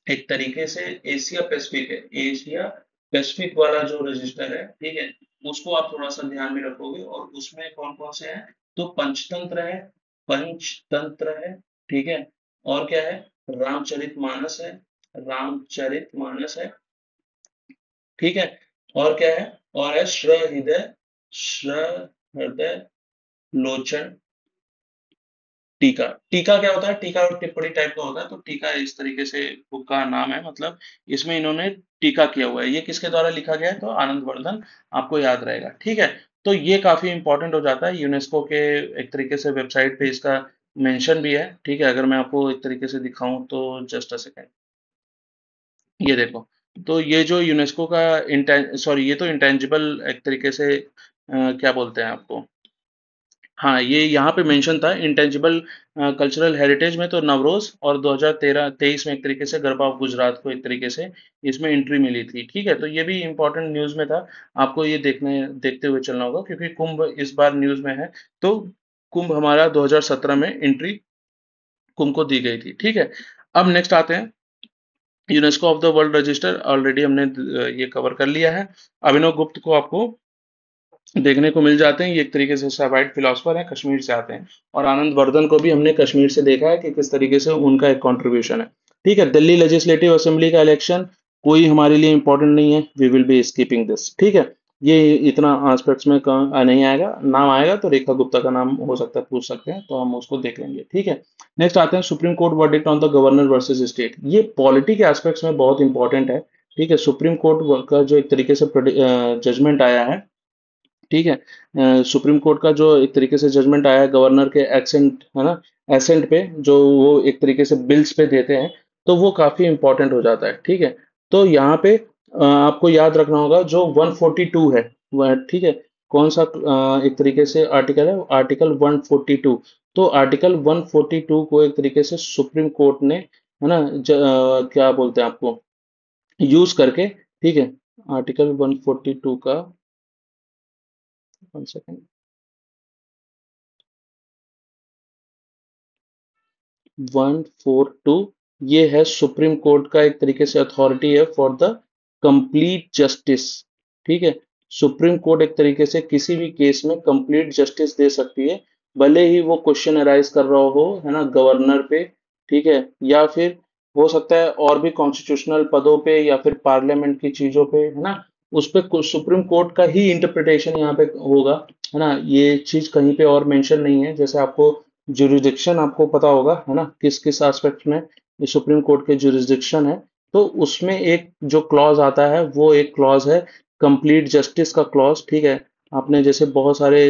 एक तरीके से एशिया पैसिफिक है, एशिया पैसिफिक वाला जो रजिस्टर है, ठीक है, उसको आप थोड़ा सा ध्यान में रखोगे। और उसमें कौन कौन से हैं? तो पंचतंत्र है, पंचतंत्र है, ठीक है, और क्या है, रामचरितमानस है, रामचरितमानस है, ठीक है, और क्या है, और है सहृदय लोचन टीका। टीका क्या होता है? टीका और टिप्पणी टाइप का होता है। तो टीका इस तरीके से बुक का नाम है, मतलब इसमें इन्होंने टीका किया हुआ है। ये किसके द्वारा लिखा गया है? तो आनंद वर्धन, आपको याद रहेगा, ठीक है। तो ये काफी इंपॉर्टेंट हो जाता है। यूनेस्को के एक तरीके से वेबसाइट पे इसका मेंशन भी है, ठीक है। अगर मैं आपको एक तरीके से दिखाऊं तो जस्ट अ सेकेंड, ये देखो। तो ये जो यूनेस्को का सॉरी, ये तो इंटेंजिबल एक तरीके से क्या बोलते हैं आपको, हाँ, ये यहाँ पे मेंशन था इंटेंजिबल कल्चरल हेरिटेज में। तो नवरोज और 2013-23 में एक तरीके से गरबा ऑफ गुजरात को एक तरीके से इसमें एंट्री मिली थी, ठीक है। तो ये भी इंपॉर्टेंट न्यूज में था। आपको ये देखते हुए चलना होगा, क्योंकि कुंभ इस बार न्यूज में है। तो कुंभ हमारा 2017 में एंट्री कुंभ को दी गई थी, ठीक है। अब नेक्स्ट आते हैं UNESCO of the world register. Already हमने ये कवर कर लिया है। अभिनव गुप्त को आपको देखने को मिल जाते हैं। ये एक तरीके से सेवाइट फिलोसफर है, कश्मीर से आते हैं। और आनंद वर्धन को भी हमने कश्मीर से देखा है कि किस तरीके से उनका एक कंट्रीब्यूशन है, ठीक है। दिल्ली लेजिस्लेटिव असेंबली का इलेक्शन कोई हमारे लिए इंपॉर्टेंट नहीं है, we will be skipping this, ठीक है। ये इतना एस्पेक्ट्स में नहीं आएगा। नाम आएगा तो रेखा गुप्ता का नाम हो सकता है, पूछ सकते हैं, तो हम उसको देख लेंगे, ठीक है। नेक्स्ट आते हैं supreme court verdict on the governor versus state. ये पॉलिटी के एस्पेक्ट्स में बहुत इंपॉर्टेंट है, ठीक है। सुप्रीम कोर्ट का जो एक तरीके से जजमेंट आया है, ठीक है, सुप्रीम कोर्ट का जो एक तरीके से जजमेंट आया है गवर्नर के एक्सेंट, है ना, एसेंट पे, जो वो एक तरीके से बिल्स पे देते हैं, तो वो काफी इंपॉर्टेंट हो जाता है, ठीक है। तो यहाँ पे आपको याद रखना होगा जो 142 है वह, ठीक है, कौन सा एक तरीके से आर्टिकल है? आर्टिकल 142। तो आर्टिकल 142 को एक तरीके से सुप्रीम कोर्ट ने, है ना, क्या बोलते हैं आपको, यूज करके, ठीक है, आर्टिकल 142 का, 1 सेकेंड, 142, ये है सुप्रीम कोर्ट का एक तरीके से अथॉरिटी है फॉर द कंप्लीट जस्टिस, ठीक है। सुप्रीम कोर्ट एक तरीके से किसी भी केस में कंप्लीट जस्टिस दे सकती है, भले ही वो क्वेश्चन अराइज कर रहा हो, है ना, गवर्नर पे, ठीक है, या फिर हो सकता है और भी कॉन्स्टिट्यूशनल पदों पे या फिर पार्लियामेंट की चीजों पे, है ना। उस पे सुप्रीम कोर्ट का ही इंटरप्रिटेशन यहाँ पे होगा, है ना। ये चीज कहीं पे और मेंशन नहीं है। जैसे आपको जुरिडिक्शन आपको पता होगा, है ना, किस किस एस्पेक्ट में ये सुप्रीम कोर्ट के जुरिडिक्शन है। तो उसमें एक जो क्लॉज आता है वो एक क्लॉज है कंप्लीट जस्टिस का क्लॉज, ठीक है। आपने जैसे बहुत सारे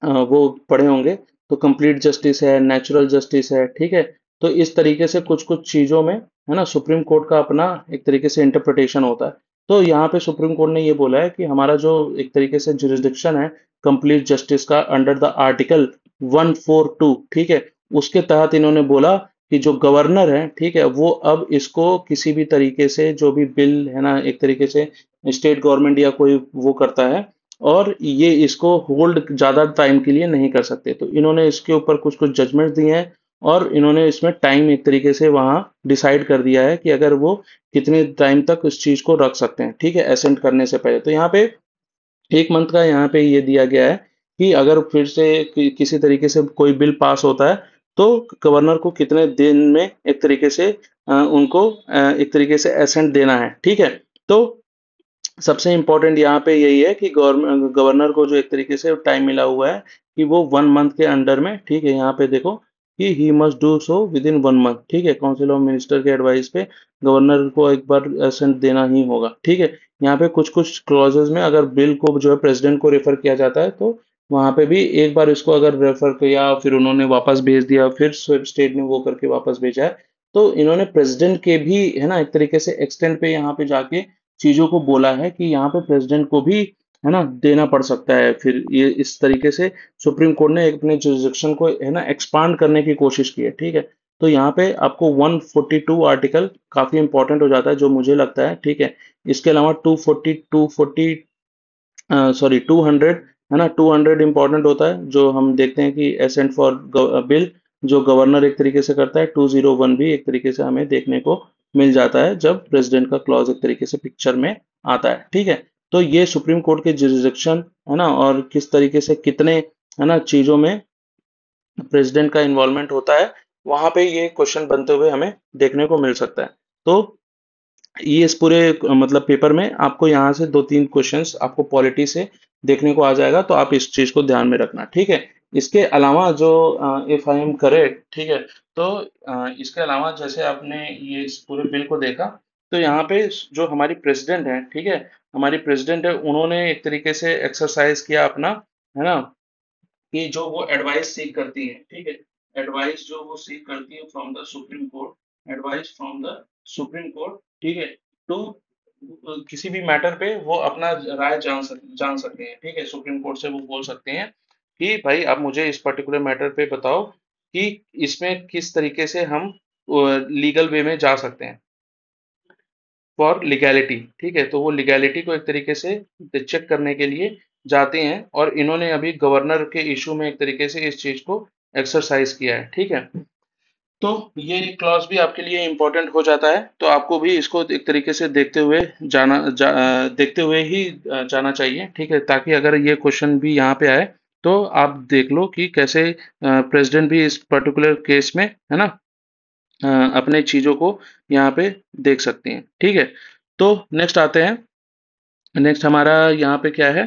वो पढ़े होंगे, तो कंप्लीट जस्टिस है, नेचुरल जस्टिस है, ठीक है। तो इस तरीके से कुछ कुछ चीजों में है ना सुप्रीम कोर्ट का अपना एक तरीके से इंटरप्रिटेशन होता है। तो यहाँ पे सुप्रीम कोर्ट ने ये बोला है कि हमारा जो एक तरीके से जुरिस्डिक्शन है कंप्लीट जस्टिस का अंडर द आर्टिकल 142, ठीक है, उसके तहत इन्होंने बोला कि जो गवर्नर है, ठीक है, वो अब इसको किसी भी तरीके से जो भी बिल है ना एक तरीके से स्टेट गवर्नमेंट या कोई वो करता है और ये इसको होल्ड ज्यादा टाइम के लिए नहीं कर सकते। तो इन्होंने इसके ऊपर कुछ कुछ जजमेंट दिए हैं और इन्होंने इसमें टाइम एक तरीके से वहां डिसाइड कर दिया है कि अगर वो कितने टाइम तक उस चीज को रख सकते हैं, ठीक है, असेंट करने से पहले। तो यहाँ पे 1 मंथ का यहाँ पे ये दिया गया है कि अगर फिर से किसी तरीके से कोई बिल पास होता है तो गवर्नर को कितने दिन में एक तरीके से उनको एक तरीके से एसेंट देना है, ठीक है। तो सबसे इम्पोर्टेंट यहाँ पे यही है कि गवर्नर को जो एक तरीके से टाइम मिला हुआ है कि वो 1 मंथ के अंडर में, ठीक है, यहाँ पे देखो कि he must do so with in 1 month, ठीक है, काउंसिल ऑफ मिनिस्टर के एडवाइस पे गवर्नर को एक बार असेंट देना ही होगा, ठीक है। यहाँ पे कुछ कुछ क्लॉजेज में अगर बिल को जो है प्रेसिडेंट को रेफर किया जाता है तो वहां पे भी एक बार इसको अगर रेफर किया फिर उन्होंने वापस भेज दिया फिर स्टेट ने वो करके वापस भेजा है, तो इन्होंने प्रेसिडेंट के भी है ना एक तरीके से एक्सटेंड पे यहाँ पे जाके चीजों को बोला है कि यहाँ पे प्रेसिडेंट को भी है ना देना पड़ सकता है। फिर ये इस तरीके से सुप्रीम कोर्ट ने अपने जुरिस्डिक्शन को है ना एक्सपांड करने की कोशिश की है, ठीक है। तो यहाँ पे आपको 142 आर्टिकल काफी इंपॉर्टेंट हो जाता है जो मुझे लगता है, ठीक है। इसके अलावा 240 240 सॉरी 200 है ना 200 इंपॉर्टेंट होता है जो हम देखते हैं कि एसेंट फॉर बिल जो गवर्नर एक तरीके से करता है। 201 भी एक तरीके से हमें देखने को मिल जाता है जब प्रेसिडेंट का क्लॉज एक तरीके से पिक्चर में आता है, ठीक है। तो ये सुप्रीम कोर्ट के जुरिस्डिक्शन है ना और किस तरीके से कितने है ना चीजों में प्रेसिडेंट का इन्वॉल्वमेंट होता है वहां पे ये क्वेश्चन बनते हुए हमें देखने को मिल सकता है। तो ये इस पूरे मतलब पेपर में आपको यहाँ से 2-3 क्वेश्चंस आपको पॉलिटी से देखने को आ जाएगा, तो आप इस चीज को ध्यान में रखना, ठीक है। इसके अलावा जो इफ आई एम करेक्ट, ठीक है, तो इसके अलावा जैसे आपने ये इस पूरे बिल को देखा तो यहाँ पे जो हमारी प्रेसिडेंट है, ठीक है, हमारी प्रेसिडेंट है उन्होंने एक तरीके से एक्सरसाइज किया अपना है ना कि जो वो एडवाइस सीख करती है, ठीक है, एडवाइस जो वो सीख करती है from the supreme court, advice from the supreme court, ठीक है, तो किसी भी मैटर पे वो अपना राय जान सकते हैं, ठीक है। सुप्रीम कोर्ट से वो बोल सकते हैं कि भाई आप मुझे इस पर्टिकुलर मैटर पे बताओ कि इसमें किस तरीके से हम लीगल वे में जा सकते हैं फॉर लीगैलिटी, ठीक है। तो वो लीगैलिटी को एक तरीके से चेक करने के लिए जाते हैं और इन्होंने अभी गवर्नर के इशू में एक तरीके से इस चीज को एक्सरसाइज किया है, ठीक है। तो ये क्लॉज भी आपके लिए इम्पोर्टेंट हो जाता है, तो आपको भी इसको एक तरीके से देखते हुए देखते हुए ही जाना चाहिए, ठीक है, ताकि अगर ये क्वेश्चन भी यहाँ पे आए तो आप देख लो कि कैसे प्रेसिडेंट भी इस पर्टिकुलर केस में है ना अ, अपने चीजों को यहाँ पे देख सकती हैं, ठीक है। तो नेक्स्ट आते हैं, नेक्स्ट हमारा यहाँ पे क्या है,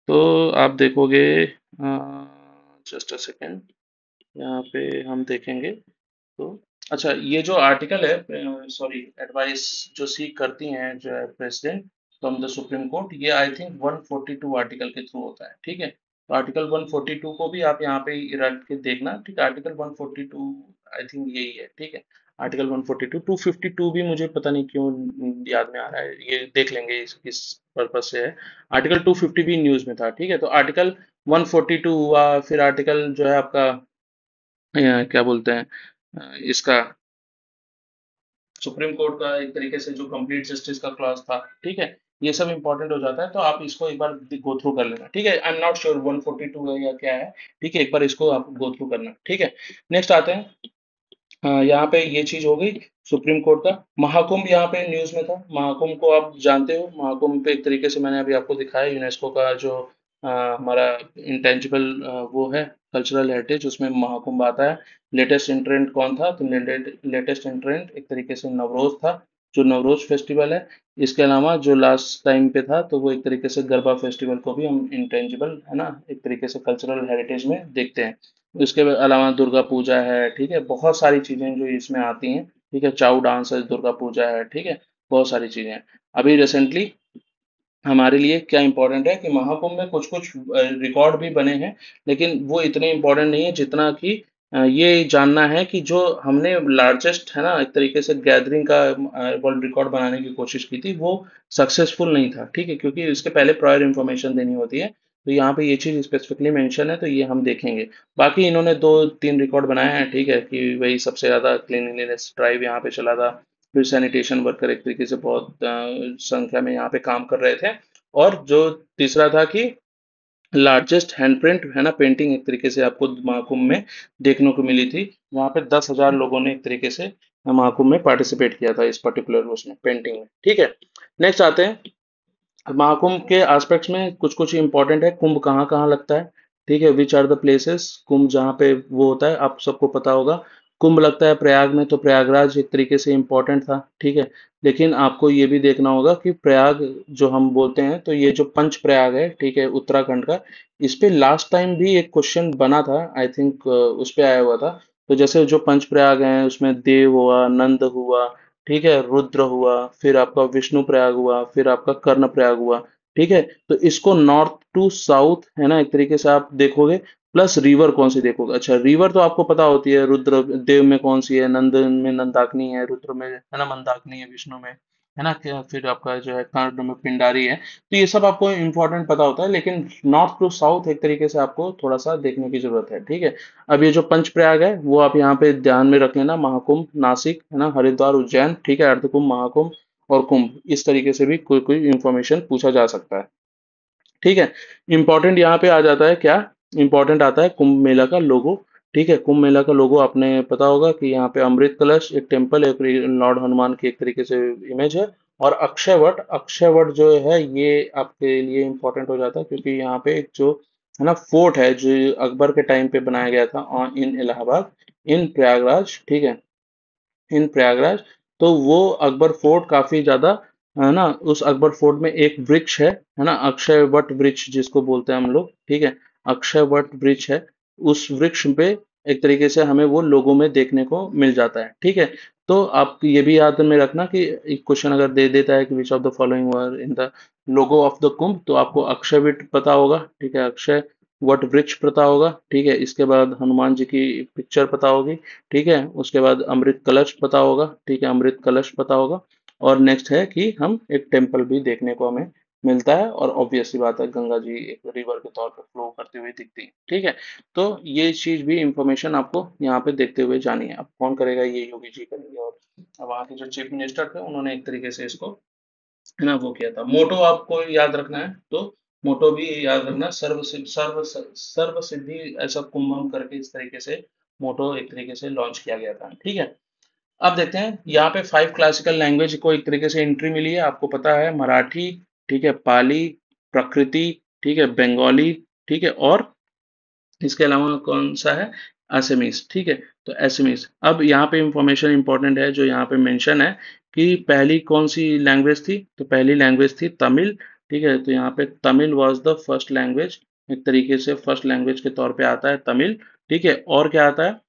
तो आप देखोगे जस्ट अ सेकेंड, यहाँ पे हम देखेंगे तो अच्छा ये जो आर्टिकल है सॉरी एडवाइस जो सीख करती हैं जो है president from the supreme court, ये आई थिंक 142 आर्टिकल के थ्रू होता है, ठीक है। तो आर्टिकल 142 को भी आप यहाँ पे रख के देखना, ठीक है, आर्टिकल 142 आई थिंक यही है, ठीक है। आर्टिकल 142 252 भी मुझे पता नहीं क्यों याद में आ रहा है, ये देख लेंगे इस पर्पज से है। आर्टिकल 250 भी न्यूज में था, ठीक है। तो आर्टिकल 142 हुआ, फिर आर्टिकल जो है आपका क्या बोलते हैं इसका सुप्रीम कोर्ट का एक तरीके से जो कंप्लीट जस्टिस का क्लॉज था, ठीक है, ये सब इंपॉर्टेंट हो जाता है, तो आप इसको एक बार गो थ्रू कर लेना, ठीक है। आई एम नॉट श्योर 142 है या क्या है, ठीक है, एक बार इसको आप गो थ्रू करना, ठीक है। नेक्स्ट आते हैं यहाँ पे ये चीज हो गई सुप्रीम कोर्ट का। महाकुंभ यहाँ पे न्यूज में था, महाकुंभ को आप जानते हो, महाकुंभ पे एक तरीके से मैंने अभी आपको दिखाया यूनेस्को का जो हमारा इंटेंजिबल वो है कल्चरल हेरिटेज, उसमें महाकुंभ आता है। लेटेस्ट एंट्रेंट कौन था, तो लेटेस्ट एंट्रेंट एक तरीके से नवरोज था, जो नवरोज फेस्टिवल है। इसके अलावा जो लास्ट टाइम पे था तो वो एक तरीके से गरबा फेस्टिवल को भी हम इंटेंजिबल है ना एक तरीके से कल्चरल हेरिटेज में देखते हैं। इसके अलावा दुर्गा पूजा है, ठीक है, बहुत सारी चीजें जो इसमें आती हैं, ठीक है, चाऊ डांस है, दुर्गा पूजा है, ठीक है, बहुत सारी चीजें हैं। अभी रिसेंटली हमारे लिए क्या इम्पोर्टेंट है कि महाकुंभ में कुछ कुछ रिकॉर्ड भी बने हैं, लेकिन वो इतने इम्पोर्टेंट नहीं है जितना कि ये जानना है कि जो हमने लार्जेस्ट है ना एक तरीके से गैदरिंग का वर्ल्ड रिकॉर्ड बनाने की कोशिश की थी, वो सक्सेसफुल नहीं था। ठीक है, क्योंकि इसके पहले प्रायर इन्फॉर्मेशन देनी होती है। तो यहाँ पे ये चीज़ स्पेसिफिकली मेंशन है, तो ये हम देखेंगे। बाकी इन्होंने दो तीन रिकॉर्ड बनाए हैं, ठीक है, कि वही सबसे ज़्यादा क्लीनलीनेस ड्राइव यहाँ पे चला था। फिर सैनिटेशन वर्कर एक तरीके से बहुत संख्या में यहाँ पे काम कर रहे थे। और जो तीसरा था कि लार्जेस्ट हैंडप्रिंट है ना पेंटिंग एक तरीके से आपको महाकुंभ में देखने को मिली थी। वहां पे 10,000 लोगों ने एक तरीके से महाकुंभ में पार्टिसिपेट किया था इस पर्टिकुलर उसमें पेंटिंग में। ठीक है, नेक्स्ट आते हैं महाकुंभ के एस्पेक्ट्स में। कुछ कुछ इंपॉर्टेंट है, कुंभ कहाँ कहाँ लगता है। ठीक है, विच आर द प्लेसेस कुंभ जहाँ पे वो होता है, आप सबको पता होगा। कुंभ लगता है प्रयाग में, तो प्रयागराज एक तरीके से इंपॉर्टेंट था। ठीक है, लेकिन आपको ये भी देखना होगा कि प्रयाग जो हम बोलते हैं, तो ये जो पंच प्रयाग है, ठीक है, उत्तराखंड का, इस पे लास्ट टाइम भी एक क्वेश्चन बना था, आई थिंक उस पे आया हुआ था। तो जैसे जो पंच प्रयाग हैं उसमें देव हुआ, नंद हुआ, ठीक है, रुद्र हुआ, फिर आपका विष्णु प्रयाग हुआ, फिर आपका कर्ण प्रयाग हुआ। ठीक है, तो इसको नॉर्थ टू साउथ है ना एक तरीके से आप देखोगे। प्लस रिवर कौन सी देखोगे, अच्छा रिवर तो आपको पता होती है, रुद्र देव में कौन सी है, नंद में नंदाग्नि है, रुद्र में है ना मंदाग्नि है, विष्णु में है ना क्या, फिर आपका जो है कर्ण में पिंडारी है। तो ये सब आपको इम्पोर्टेंट पता होता है, लेकिन नॉर्थ टू साउथ एक तरीके से आपको थोड़ा सा देखने की जरूरत है। ठीक है, अब ये जो पंचप्रयाग है वो आप यहाँ पे ध्यान में रख लेना, महाकुंभ नासिक है ना, हरिद्वार उज्जैन, ठीक है, अर्धकुंभ महाकुंभ और कुंभ, इस तरीके से भी कोई कोई इंफॉर्मेशन पूछा जा सकता है। ठीक है, इंपॉर्टेंट यहाँ पे आ जाता है क्या, इंपॉर्टेंट आता है कुंभ मेला का लोगो। ठीक है, कुंभ मेला का लोगो आपने पता होगा कि यहाँ पे अमृत कलश, एक टेम्पल, एक लॉर्ड हनुमान की एक तरीके से इमेज है, और अक्षय वट। अक्षय वट जो है ये आपके लिए इंपॉर्टेंट हो जाता है, क्योंकि यहाँ पे एक जो है ना फोर्ट है जो अकबर के टाइम पे बनाया गया था इन इलाहाबाद, इन प्रयागराज। ठीक है, इन प्रयागराज, तो वो अकबर फोर्ट काफी ज्यादा है ना, उस अकबर फोर्ट में एक वृक्ष है ना, अक्षय वट वृक्ष जिसको बोलते हैं हम लोग। ठीक है, अक्षय वट वृक्ष है, उस वृक्ष पे एक तरीके से हमें वो लोगों में देखने को मिल जाता है। ठीक है, तो आप ये भी याद में रखना कि एक क्वेश्चन अगर दे देता है कि which of the following were in the logo of the Kumbh, तो आपको अक्षय वट पता होगा। ठीक है, अक्षय वट वृक्ष पता होगा। ठीक है, इसके बाद हनुमान जी की पिक्चर पता होगी। ठीक है, उसके बाद अमृत कलश पता होगा। ठीक है, अमृत कलश पता होगा। और नेक्स्ट है कि हम एक टेम्पल भी देखने को हमें मिलता है, और ऑब्वियस सी बात है गंगा जी एक रिवर के तौर पर फ्लो करते हुए दिखती है। ठीक है, तो ये चीज भी इंफॉर्मेशन आपको यहाँ पे देखते हुए जानी है। अब कौन करेगा, ये योगी जी करेंगे, और वहाँ के जो चीफ मिनिस्टर थे उन्होंने एक तरीके से इसको है ना वो किया था। मोटो आपको याद रखना है, तो मोटो भी याद रखना, सर्व सिद्धि ऐसा कुंभम करके इस तरीके से मोटो एक तरीके से लॉन्च किया गया था। ठीक है, अब देखते हैं यहाँ पे 5 क्लासिकल लैंग्वेज को एक तरीके से एंट्री मिली है, आपको पता है मराठी, ठीक है, पाली, प्रकृति, ठीक है, बंगाली, ठीक है, और इसके अलावा कौन सा है, असमीज। ठीक है, तो असमीज। अब यहाँ पे इंफॉर्मेशन इंपॉर्टेंट है जो यहाँ पे मेंशन है कि पहली कौन सी लैंग्वेज थी, तो पहली लैंग्वेज थी तमिल। ठीक है, तो यहाँ पे Tamil was the first language, एक तरीके से फर्स्ट लैंग्वेज के तौर पे आता है तमिल। ठीक है, और क्या आता है,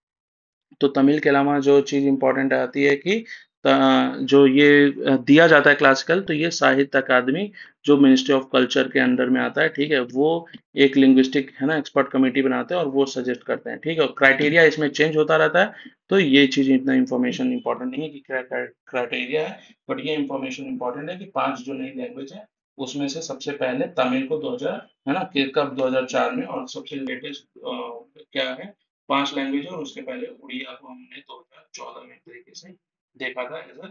तो तमिल के अलावा जो चीज़ इम्पोर्टेंट आती है कि जो ये दिया जाता है क्लासिकल, तो ये साहित्य अकादमी जो मिनिस्ट्री ऑफ कल्चर के अंडर में आता है। ठीक है, वो एक लिंग्विस्टिक है ना एक्सपर्ट कमेटी बनाते हैं और वो सजेस्ट करते हैं। ठीक है, और क्राइटेरिया इसमें चेंज होता रहता है, तो ये चीज़ इतना इन्फॉर्मेशन इंपॉर्टेंट नहीं है कि क्या क्राइटेरिया है, बट ये इन्फॉर्मेशन इंपॉर्टेंट है कि 5 जो नई लैंग्वेज है उसमें से सबसे पहले तमिल को 2000 है ना कब 2004 में, और सबसे लेटेस्ट क्या है 5 लैंग्वेज है, और उसके पहले उड़िया को हमने 2014 में एक तरीके से देखा था एज अ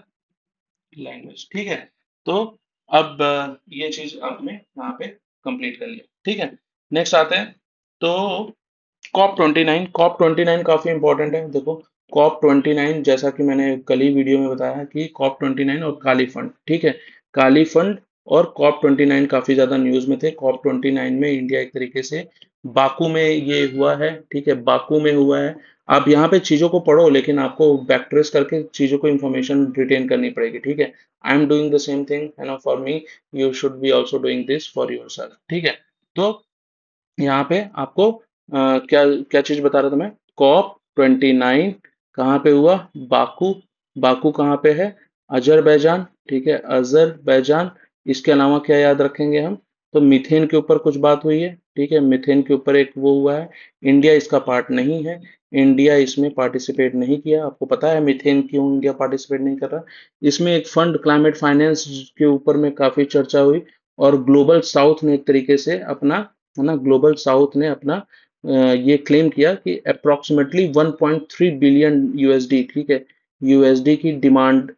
लैंग्वेज। ठीक है, तो अब ये चीज आपने यहाँ पे कंप्लीट कर लिया। ठीक है, नेक्स्ट आते हैं, तो कॉप 29 काफी इंपॉर्टेंट है। देखो कॉप 29, जैसा कि मैंने कल ही वीडियो में बताया कि कॉप 29 और काली फंड, ठीक है, काली फंड और कॉप 29 काफी ज्यादा न्यूज में थे। कॉप 29 में इंडिया एक तरीके से बाकू में ये हुआ है। ठीक है, बाकू में हुआ है। आप यहाँ पे चीजों को पढ़ो, लेकिन आपको बैक ट्रेस करके चीजों को इन्फॉर्मेशन रिटेन करनी पड़ेगी। ठीक है, I am doing the same thing है ना for me, you should be also doing this for your self. ठीक है, तो यहाँ पे आपको क्या क्या चीज बता रहा था मैं, कॉप 29 कहाँ पे हुआ, बाकू। बाकू कहाँ पे है, अजरबैजान। ठीक है, अजरबैजान। इसके अलावा क्या याद रखेंगे हम? तो मीथेन के ऊपर कुछ बात हुई है, ठीक है, मीथेन के ऊपर एक वो हुआ है। इंडिया इसका पार्ट नहीं है, इंडिया इसमें पार्टिसिपेट नहीं किया। आपको पता है मीथेन क्यों इंडिया पार्टिसिपेट नहीं कर रहा? इसमें एक फंड क्लाइमेट फाइनेंस के ऊपर में काफी चर्चा हुई, और ग्लोबल साउथ ने एक तरीके से अपना, है ना, ग्लोबल साउथ ने अपना ये क्लेम किया कि अप्रोक्सीमेटली 1.3 बिलियन यूएसडी, ठीक है, यूएसडी की डिमांड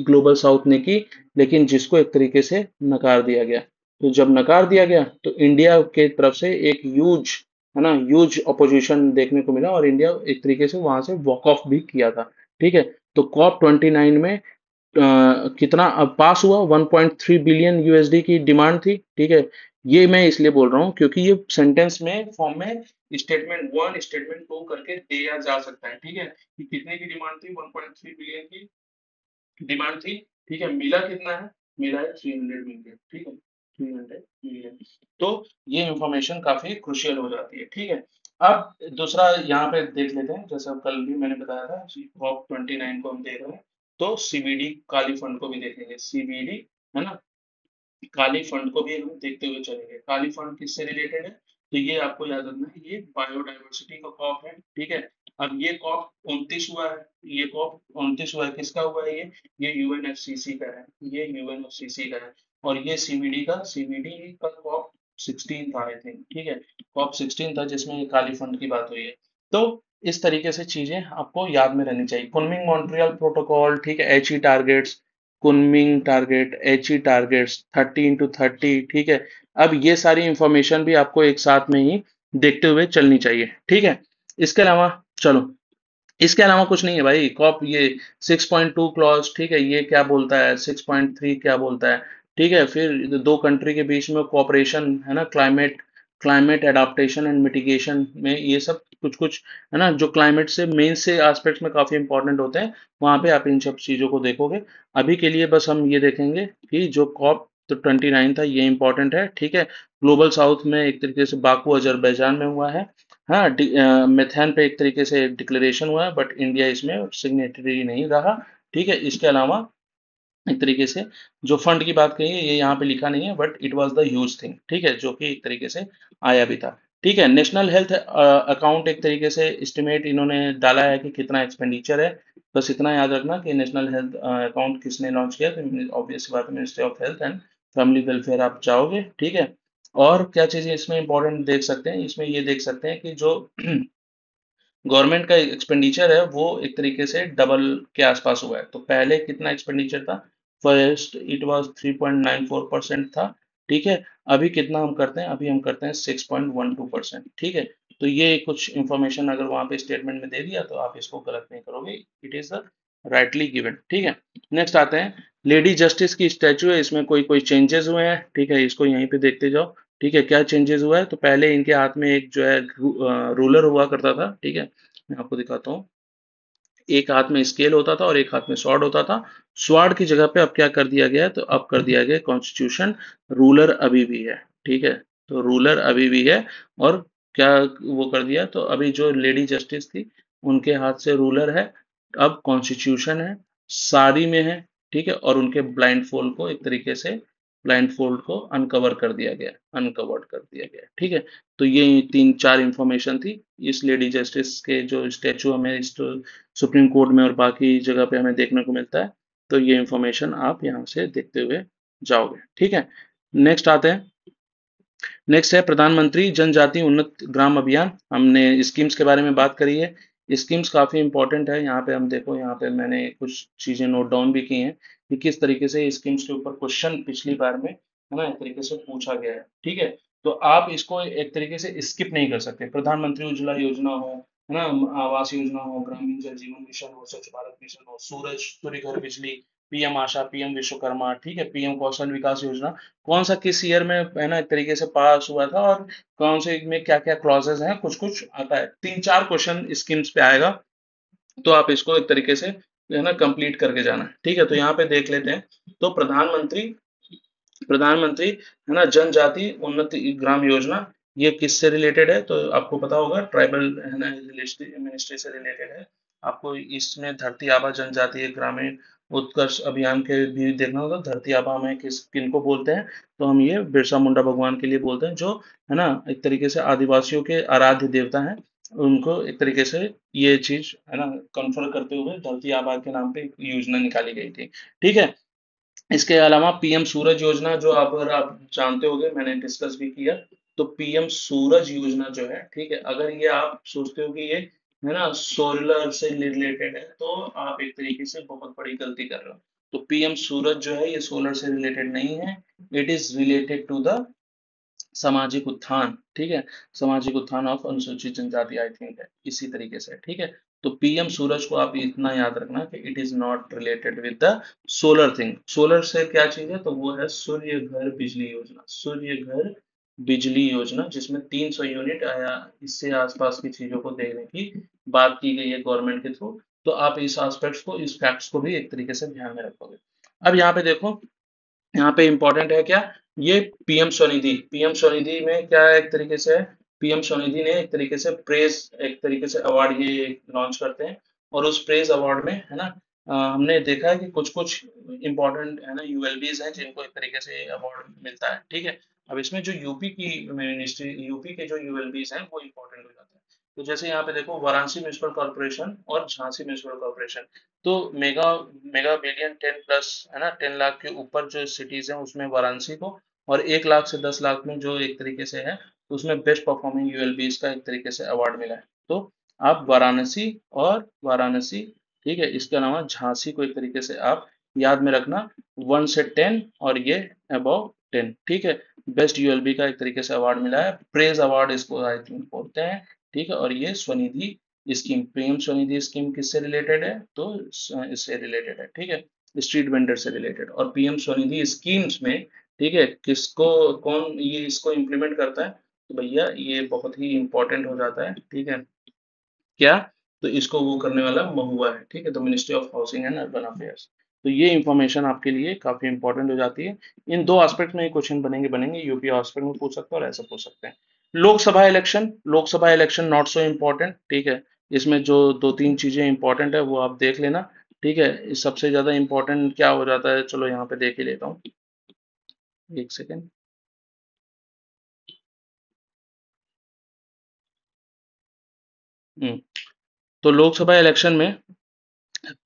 ग्लोबल साउथ ने की, लेकिन जिसको एक तरीके से नकार दिया गया। तो जब नकार दिया गया तो इंडिया के तरफ से एक ह्यूज, है ना, ह्यूज अपोजिशन देखने को मिला, और इंडिया एक तरीके से वहां से वॉक ऑफ भी किया था। ठीक है, तो COP29 में कितना अब पास हुआ? 1.3 बिलियन यूएसडी की डिमांड थी, ठीक है। ये मैं इसलिए बोल रहा हूँ क्योंकि ये सेंटेंस में फॉर्म में स्टेटमेंट वन स्टेटमेंट टू करके दिया जा सकता है, ठीक है, कि कितने की डिमांड थी? 1.3 बिलियन की डिमांड थी, ठीक है। मिला कितना है? मिला है 300 मिलियन, ठीक है, 300 मिलियन। तो ये इंफॉर्मेशन काफी क्रुशियल हो जाती है, ठीक है। अब दूसरा यहाँ पे देख लेते हैं, जैसा कल भी मैंने बताया था, COP29 को हम देख रहे हैं, तो सीबीडी काली फंड को भी देखेंगे, सीबीडी, है ना, काली फंड को भी हम देखते हुए चलेंगे। काली फंड किससे रिलेटेड है? तो ये आपको याद रखना है, ये बायोडायवर्सिटी का कॉप है, ठीक है। अब ये कॉप 29 हुआ है, ये कॉप 29 हुआ है, किसका हुआ है ये यूएनएफसीसी का है, ये यूएनएफसीसी का है। और ये सीबीडी का कॉप 16 था आई थिंक, ठीक है, कॉप 16 था जिसमें ये काली फंड की बात हुई है। तो इस तरीके से चीजें आपको याद में रहनी चाहिए। कुनमिंग मॉन्ट्रियल प्रोटोकॉल, ठीक है, H E targets, Kunming target, H E targets, 30 into 30, ठीक है। अब ये सारी इंफॉर्मेशन भी आपको एक साथ में ही देखते हुए चलनी चाहिए, ठीक है। इसके अलावा, चलो, इसके अलावा कुछ नहीं है भाई। कॉप ये 6.2 क्लॉज, ठीक है, ये क्या बोलता है? 6.3 क्या बोलता है? ठीक है, फिर दो कंट्री के बीच में कोऑपरेशन, है ना, climate climate adaptation and mitigation में ये सब कुछ कुछ, है ना, जो क्लाइमेट से मेन से एस्पेक्ट्स में काफी इंपॉर्टेंट होते हैं, वहां पे आप इन सब चीजों को देखोगे। अभी के लिए बस हम ये देखेंगे कि जो कॉप तो 29 था ये इंपॉर्टेंट है, ठीक है। ग्लोबल साउथ में एक तरीके से बाकू अजरबैजान में हुआ है। हाँ, मेथेन पे एक तरीके से डिक्लेरेशन हुआ है, बट इंडिया इसमें सिग्नेटरी नहीं रहा, ठीक है। इसके अलावा एक तरीके से जो फंड की बात कही है ये यहाँ पे लिखा नहीं है, but it was the huge thing, ठीक है, जो कि एक तरीके से आया भी था, ठीक है। नेशनल हेल्थ अकाउंट एक तरीके से एस्टिमेट इन्होंने डाला है कि कितना एक्सपेंडिचर है। बस इतना याद रखना कि नेशनल हेल्थ अकाउंट किसने लॉन्च किया, तो ऑब्वियस बात है ministry of health and family welfare आप जाओगे, ठीक है। और क्या चीजें इसमें इंपॉर्टेंट देख सकते हैं? इसमें ये देख सकते हैं कि जो गवर्नमेंट का एक्सपेंडिचर है वो एक तरीके से डबल के आसपास हुआ है। तो पहले कितना एक्सपेंडिचर था? फर्स्ट इट वाज 3.94% था, ठीक है। अभी कितना हम करते हैं? अभी हम करते हैं 6.12%, ठीक है। तो ये कुछ इंफॉर्मेशन अगर वहां पे स्टेटमेंट में दे दिया तो आप इसको गलत नहीं करोगे, it is the rightly given, ठीक है। नेक्स्ट आते हैं, लेडी जस्टिस की स्टैचू है, इसमें कोई कोई चेंजेस हुए हैं, ठीक है, इसको यहीं पे देखते जाओ, ठीक है। क्या चेंजेस हुआ है? तो पहले इनके हाथ में एक जो है रूलर हुआ करता था, ठीक है, मैं आपको दिखाता हूँ। एक हाथ में स्केल होता था और एक हाथ में स्वॉर्ड होता था। स्वॉर्ड की जगह पे अब क्या कर दिया गया है? तो अब कर दिया गया कॉन्स्टिट्यूशन। रूलर अभी भी है, ठीक है, तो रूलर अभी भी है। और क्या वो कर दिया? तो अभी जो लेडी जस्टिस थी उनके हाथ से रूलर है, अब कॉन्स्टिट्यूशन है, साड़ी में है, ठीक है, और उनके ब्लाइंड फोल्ड को एक तरीके से, ब्लाइंड फोल्ड को अनकवर कर दिया गया, अनकवर्ड कर दिया गया, ठीक है। तो ये तीन चार इंफॉर्मेशन थी इस लेडी जस्टिस के जो स्टेचू हमें इस सुप्रीम कोर्ट में और बाकी जगह पे हमें देखने को मिलता है। तो ये इंफॉर्मेशन आप यहाँ से देखते हुए जाओगे, ठीक है। नेक्स्ट आते हैं, नेक्स्ट है प्रधानमंत्री जनजाति उन्नत ग्राम अभियान। हमने स्कीम्स के बारे में बात करी है, स्कीम्स काफी इंपॉर्टेंट है। यहाँ पे हम देखो, यहाँ पे मैंने कुछ चीजें नोट डाउन भी की हैं कि किस तरीके से स्कीम्स के ऊपर क्वेश्चन पिछली बार में, है ना, एक तरीके से पूछा गया है, ठीक है। तो आप इसको एक तरीके से स्किप नहीं कर सकते। प्रधानमंत्री उज्ज्वला योजना हो, है ना, आवास योजना हो, ग्रामीण जल जीवन मिशन हो, स्वच्छ भारत मिशन हो, सूर्य घर बिजली, पीएम आशा, पीएम विश्वकर्मा, ठीक है, पीएम कौशल विकास योजना, कौन सा किस ईयर में, है ना, एक तरीके से पास हुआ था, और कौन से में क्या क्या क्लॉजेस हैं, कुछ कुछ आता है। तीन चार क्वेश्चन स्कीम्स पे आएगा, तो आप इसको एक तरीके से, है ना, कंप्लीट करके जाना है, ठीक है। तो यहाँ पे देख लेते हैं, तो प्रधानमंत्री प्रधानमंत्री, है ना, जनजाति उन्नति ग्राम योजना, ये किससे रिलेटेड है? तो आपको पता होगा, ट्राइबल, है ना, मिनिस्ट्री से रिलेटेड है। आपको इसमें धरती आबा जनजातीय ग्रामीण उत्कर्ष अभियान के भी देखना होगा, धरती आबा में किनको बोलते हैं, तो हम ये बिरसा मुंडा भगवान के लिए बोलते हैं, जो है ना एक तरीके से आदिवासियों के आराध्य देवता हैं। उनको एक तरीके से ये चीज है ना कन्फर करते हुए धरती आबा के नाम पे एक योजना निकाली गई थी। ठीक है। इसके अलावा पीएम सूरज योजना, जो आप अगर आप जानते होंगे, मैंने डिस्कस भी किया। तो पीएम सूरज योजना जो है, ठीक है, अगर ये आप सोचते हो कि ये है ना सोलर से रिलेटेड है, तो आप एक तरीके से बहुत बड़ी गलती कर रहे हो। तो पीएम सूरज जो है ये सोलर से रिलेटेड नहीं है। It is related to the सामाजिक उत्थान। ठीक है। सामाजिक उत्थान ऑफ अनुसूचित जनजाति, आई थिंक है इसी तरीके से। ठीक है। तो पीएम सूरज को आप इतना याद रखना कि it is not related with the solar thing. Solar से क्या चीज है, तो वो है सूर्य घर बिजली योजना। सूर्य घर बिजली योजना, जिसमें 300 यूनिट आया, इससे आसपास की चीजों को देखने की बात की गई है गवर्नमेंट के थ्रू। तो आप इस एस्पेक्ट्स को, इस फैक्ट्स को भी एक तरीके से ध्यान में रखोगे। अब यहाँ पे देखो, यहाँ पे इंपॉर्टेंट है क्या, ये पीएम स्वनिधि। पीएम स्वनिधि में क्या है, एक तरीके से पीएम स्वनिधि ने एक तरीके से प्रेस, एक तरीके से अवार्ड ये लॉन्च करते हैं। और उस प्रेस अवार्ड में है ना हमने देखा है कि कुछ कुछ इंपॉर्टेंट है ना यूएलबीज हैं जिनको एक तरीके से अवार्ड मिलता है। ठीक है। अब इसमें जो यूपी की मिनिस्ट्री, यूपी के जो यूएलबीज हैं वो इंपॉर्टेंट हो जाते हैं। तो जैसे यहाँ पे देखो, वाराणसी म्यूनिसिपल कॉर्पोरेशन और झांसी म्यूनिसिपल कॉर्पोरेशन, तो मेगा मेगा बिलियन 10 प्लस है ना, 10 लाख के ऊपर जो सिटीज हैं उसमें वाराणसी को, और 1 लाख से 10 लाख में जो एक तरीके से है उसमें बेस्ट परफॉर्मिंग यूएलबीज का एक तरीके से अवार्ड मिला है। तो आप वाराणसी और वाराणसी, ठीक है, इसके अलावा झांसी को एक तरीके से आप याद में रखना, 1 से 10 और ये अबव 10। ठीक है। बेस्ट यूएलबी का एक तरीके से अवार्ड मिला है, प्रेज अवार्ड इसको आई थिंक बोलते हैं। ठीक है। और ये Svanidhi scheme, PM Svanidhi scheme किससे रिलेटेड है, तो इससे रिलेटेड है। ठीक है। स्ट्रीट वेंडर से रिलेटेड। और पीएम स्वनिधि स्कीम्स में, ठीक है, किसको, कौन ये इसको इम्प्लीमेंट करता है, तो भैया ये बहुत ही इंपॉर्टेंट हो जाता है। ठीक है। क्या, तो इसको वो करने वाला महुआ है। ठीक है। तो ministry of housing and urban affairs. तो ये इंफॉर्मेशन आपके लिए काफी इंपॉर्टेंट हो जाती है। इन दो एस्पेक्ट में क्वेश्चन बनेंगे बनेंगे, यूपी एस्पेक्ट में पूछ सकते हैं और ऐसा पूछ सकते हैं। Lok Sabha election, Lok Sabha election not so important. ठीक है। इसमें जो दो तीन चीजें इंपॉर्टेंट है वो आप देख लेना। ठीक है। सबसे ज्यादा इंपॉर्टेंट क्या हो जाता है, चलो यहाँ पे देख ही लेता हूँ, एक सेकेंड। तो लोकसभा इलेक्शन में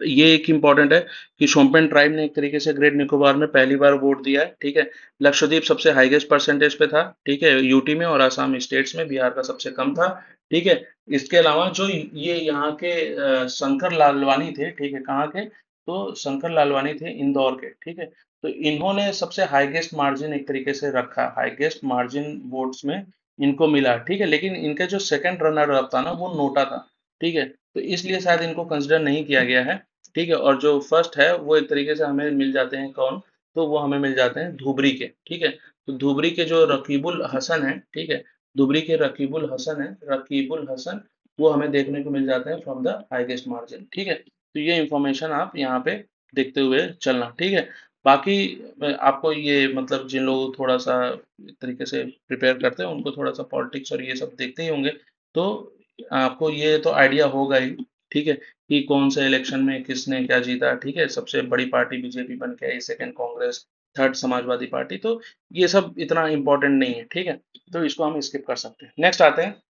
ये एक इम्पॉर्टेंट है कि शोम्पेन ट्राइब ने एक तरीके से ग्रेट निकोबार में पहली बार वोट दिया है। ठीक है। लक्षद्वीप सबसे हाईएस्ट परसेंटेज पे था। ठीक है, यूटी में, और असम स्टेट्स में बिहार का सबसे कम था। ठीक है। इसके अलावा जो ये यहाँ के शंकर लालवानी थे, ठीक है, कहाँ के, तो शंकर लालवानी थे इंदौर के। ठीक है। तो इन्होंने सबसे हाईएस्ट मार्जिन एक तरीके से रखा, हाईएस्ट मार्जिन वोट्स में इनको मिला। ठीक है। लेकिन इनके जो सेकंड रनर अप था ना वो नोटा था। ठीक है। तो इसलिए शायद इनको कंसिडर नहीं किया गया है। ठीक है। और जो फर्स्ट है वो एक तरीके से हमें मिल जाते हैं कौन, तो वो हमें मिल जाते हैं धुबरी के। ठीक है। तो धुबरी के जो रकीबुल हसन है, ठीक है, धुबरी के रकीबुल हसन है, रकीबुल हसन, वो हमें देखने को मिल जाते हैं फ्रॉम द हाईएस्ट मार्जिन। ठीक है। तो ये इंफॉर्मेशन आप यहाँ पे देखते हुए चलना। ठीक है। बाकी आपको ये मतलब जिन लोग थोड़ा सा एक तरीके से प्रिपेयर करते हैं उनको थोड़ा सा पॉलिटिक्स और ये सब देखते ही होंगे। तो आपको ये तो आइडिया होगा ही। ठीक है। कि कौन से इलेक्शन में किसने क्या जीता। ठीक है। सबसे बड़ी पार्टी बीजेपी बन के आई, second Congress, third Samajwadi party. तो ये सब इतना इंपॉर्टेंट नहीं है। ठीक है। तो इसको हम स्किप कर सकते हैं। नेक्स्ट आते हैं,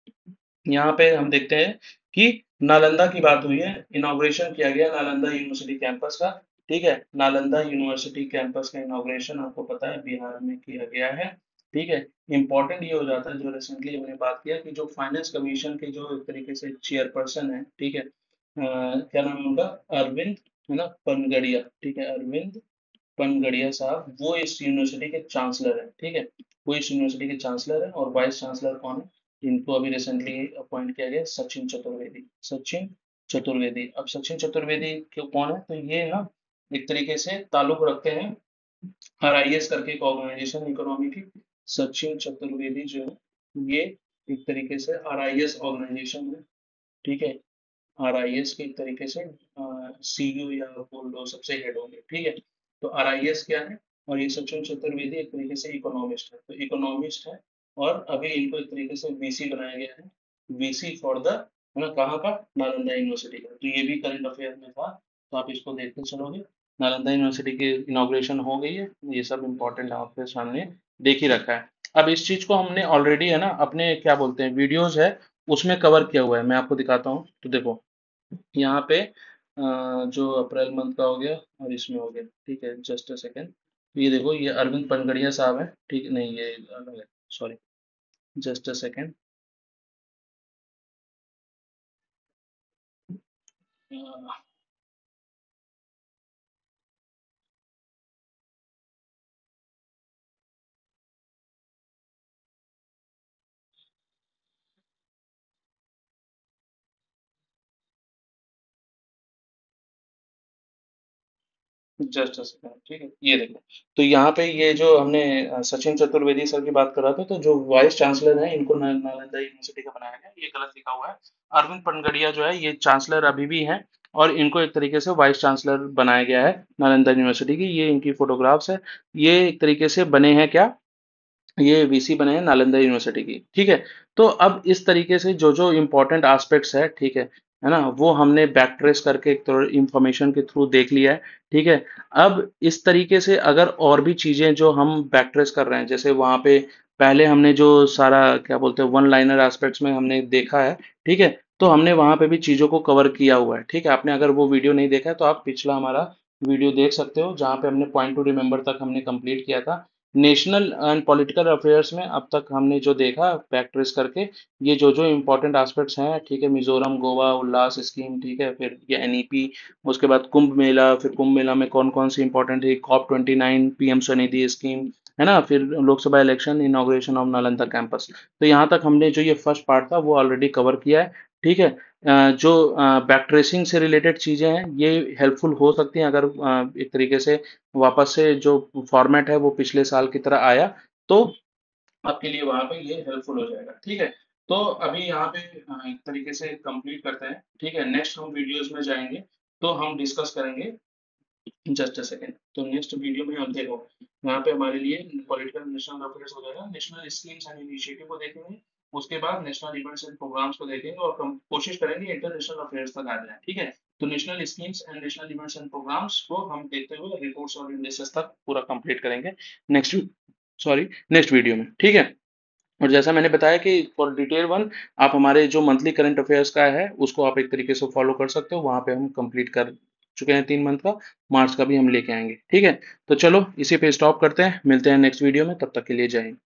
यहाँ पे हम देखते हैं कि नालंदा की बात हुई है, इनॉग्रेशन किया गया नालंदा यूनिवर्सिटी कैंपस का। ठीक है। नालंदा यूनिवर्सिटी कैंपस का इनॉग्रेशन आपको पता है बिहार में किया गया है। ठीक है। इंपॉर्टेंट ये हो जाता है, जो रिसेंटली हमने बात किया कि जो फाइनेंस कमीशन के जो एक तरीके से चेयरपर्सन है, ठीक है, क्या नाम है उनका, अरविंद, है ना, पनगड़िया। ठीक है। अरविंद पनगड़िया साहब, वो इस यूनिवर्सिटी के चांसलर है। ठीक है। वो इस यूनिवर्सिटी के चांसलर है। और वाइस चांसलर कौन है, इनको अभी रिसेंटली अपॉइंट किया गया, सचिन चतुर्वेदी। सचिन चतुर्वेदी। अब सचिन चतुर्वेदी क्यों, कौन है, तो ये ना एक तरीके से ताल्लुक रखते हैं आरआईएस करके एक ऑर्गेनाइजेशन, इकोनॉमी की। सचिन चतुर्वेदी जो है ये एक तरीके से आरआईएस ऑर्गेनाइजेशन है। ठीक है। आरआईएस के एक तरीके से सीईओ या बोल लो सबसे हेड होंगे। ठीक है। तो आरआईएस क्या है, और ये सचिन चतुर्वेदी एक तरीके से इकोनॉमिस्ट है। तो इकोनॉमिस्ट है, और अभी इनको एक तरीके से वीसी बनाया गया है। वीसी फॉर द, है ना, कहाँ का, नालंदा यूनिवर्सिटी का। तो ये भी करंट अफेयर में था, तो आप इसको देखते चलोगे। नालंदा यूनिवर्सिटी की इनॉग्रेशन हो गई है, ये सब इम्पोर्टेंट आपके सामने देख ही रखा है। अब इस चीज को हमने ऑलरेडी है ना अपने क्या बोलते हैं वीडियोस है उसमें कवर किया हुआ है, मैं आपको दिखाता हूँ। तो देखो यहाँ पे जो अप्रैल मंथ का हो गया और इसमें हो गया, ठीक है, जस्ट अ सेकेंड। तो ये देखो ये अरविंद पनगड़िया साहब है, ठीक नहीं ये अलग है, sorry, just a second. Just a second, ठीक है, ये देखो। तो यहाँ पे ये जो हमने सचिन चतुर्वेदी सर की बात कर रहा था, तो जो वाइस चांसलर है इनको नालंदा यूनिवर्सिटी का बनाया गया, ये गलत लिखा हुआ है। अरविंद पनगड़िया जो है ये चांसलर अभी भी हैं, और इनको एक तरीके से वाइस चांसलर बनाया गया है नालंदा यूनिवर्सिटी की। ये इनकी फोटोग्राफ्स है, ये एक तरीके से बने हैं क्या, ये वीसी बने हैं नालंदा यूनिवर्सिटी की, ठीक है। तो अब इस तरीके से जो जो इम्पोर्टेंट एस्पेक्ट्स है, ठीक है ना, वो हमने बैक ट्रेस करके एक तो इंफॉर्मेशन के थ्रू देख लिया है, ठीक है। अब इस तरीके से अगर और भी चीजें जो हम बैक ट्रेस कर रहे हैं, जैसे वहां पे पहले हमने जो सारा क्या बोलते हैं वन लाइनर एस्पेक्ट्स में हमने देखा है, ठीक है, तो हमने वहां पे भी चीजों को कवर किया हुआ है, ठीक है। आपने अगर वो वीडियो नहीं देखा है तो आप पिछला हमारा वीडियो देख सकते हो, जहाँ पे हमने पॉइंट टू रिमेंबर तक हमने कंप्लीट किया था। नेशनल एंड पॉलिटिकल अफेयर्स में अब तक हमने जो देखा बैक ट्रेस करके, ये जो जो इम्पोर्टेंट एस्पेक्ट्स हैं, ठीक है, मिजोरम गोवा उल्लास स्कीम, ठीक है, फिर ये एनईपी, उसके बाद कुंभ मेला, फिर कुंभ मेला में कौन कौन सी इंपॉर्टेंट है, COP29, पीएम स्वनिधि स्कीम, है ना, फिर Lok Sabha election, inauguration of Nalanda campus. तो यहाँ तक हमने जो ये फर्स्ट पार्ट था वो ऑलरेडी कवर किया है, ठीक है। जो बैक ट्रेसिंग से रिलेटेड चीजें हैं ये हेल्पफुल हो सकती हैं, अगर एक तरीके से वापस से जो फॉर्मेट है वो पिछले साल की तरह आया, तो आपके लिए वहां पे ये हेल्पफुल हो जाएगा, ठीक है। तो अभी यहाँ पे एक तरीके से कंप्लीट करते हैं, ठीक है। नेक्स्ट हम वीडियोस में जाएंगे, तो हम डिस्कस करेंगे, जस्ट अ सेकेंड। तो नेक्स्ट वीडियो में हम देखो यहाँ पे हमारे लिए पॉलिटिकल नेशनल अफेयर्स वगैरह नेशनल स्कीम्स एंड इनिशिएटिव को देखेंगे, उसके बाद नेशनल इवेंट्स एंड प्रोग्राम्स को देखेंगे, और हम कोशिश करेंगे इंटरनेशनल अफेयर्स तक आ जाए, ठीक है। तो national schemes and national events and programmes को हम देखते हुए रिपोर्ट्स और इंडेक्सेस तक पूरा कंप्लीट करेंगे नेक्स्ट, सॉरी, नेक्स्ट वीडियो में, ठीक है। और जैसा मैंने बताया कि फॉर डिटेल वन आप हमारे जो मंथली करंट अफेयर्स का है उसको आप एक तरीके से फॉलो कर सकते हो, वहां पे हम कंप्लीट कर चुके हैं 3 मंथ का, मार्च का भी हम लेके आएंगे, ठीक है। तो चलो इसी पे स्टॉप करते हैं, मिलते हैं नेक्स्ट वीडियो में, तब तक के लिए जय हिंद।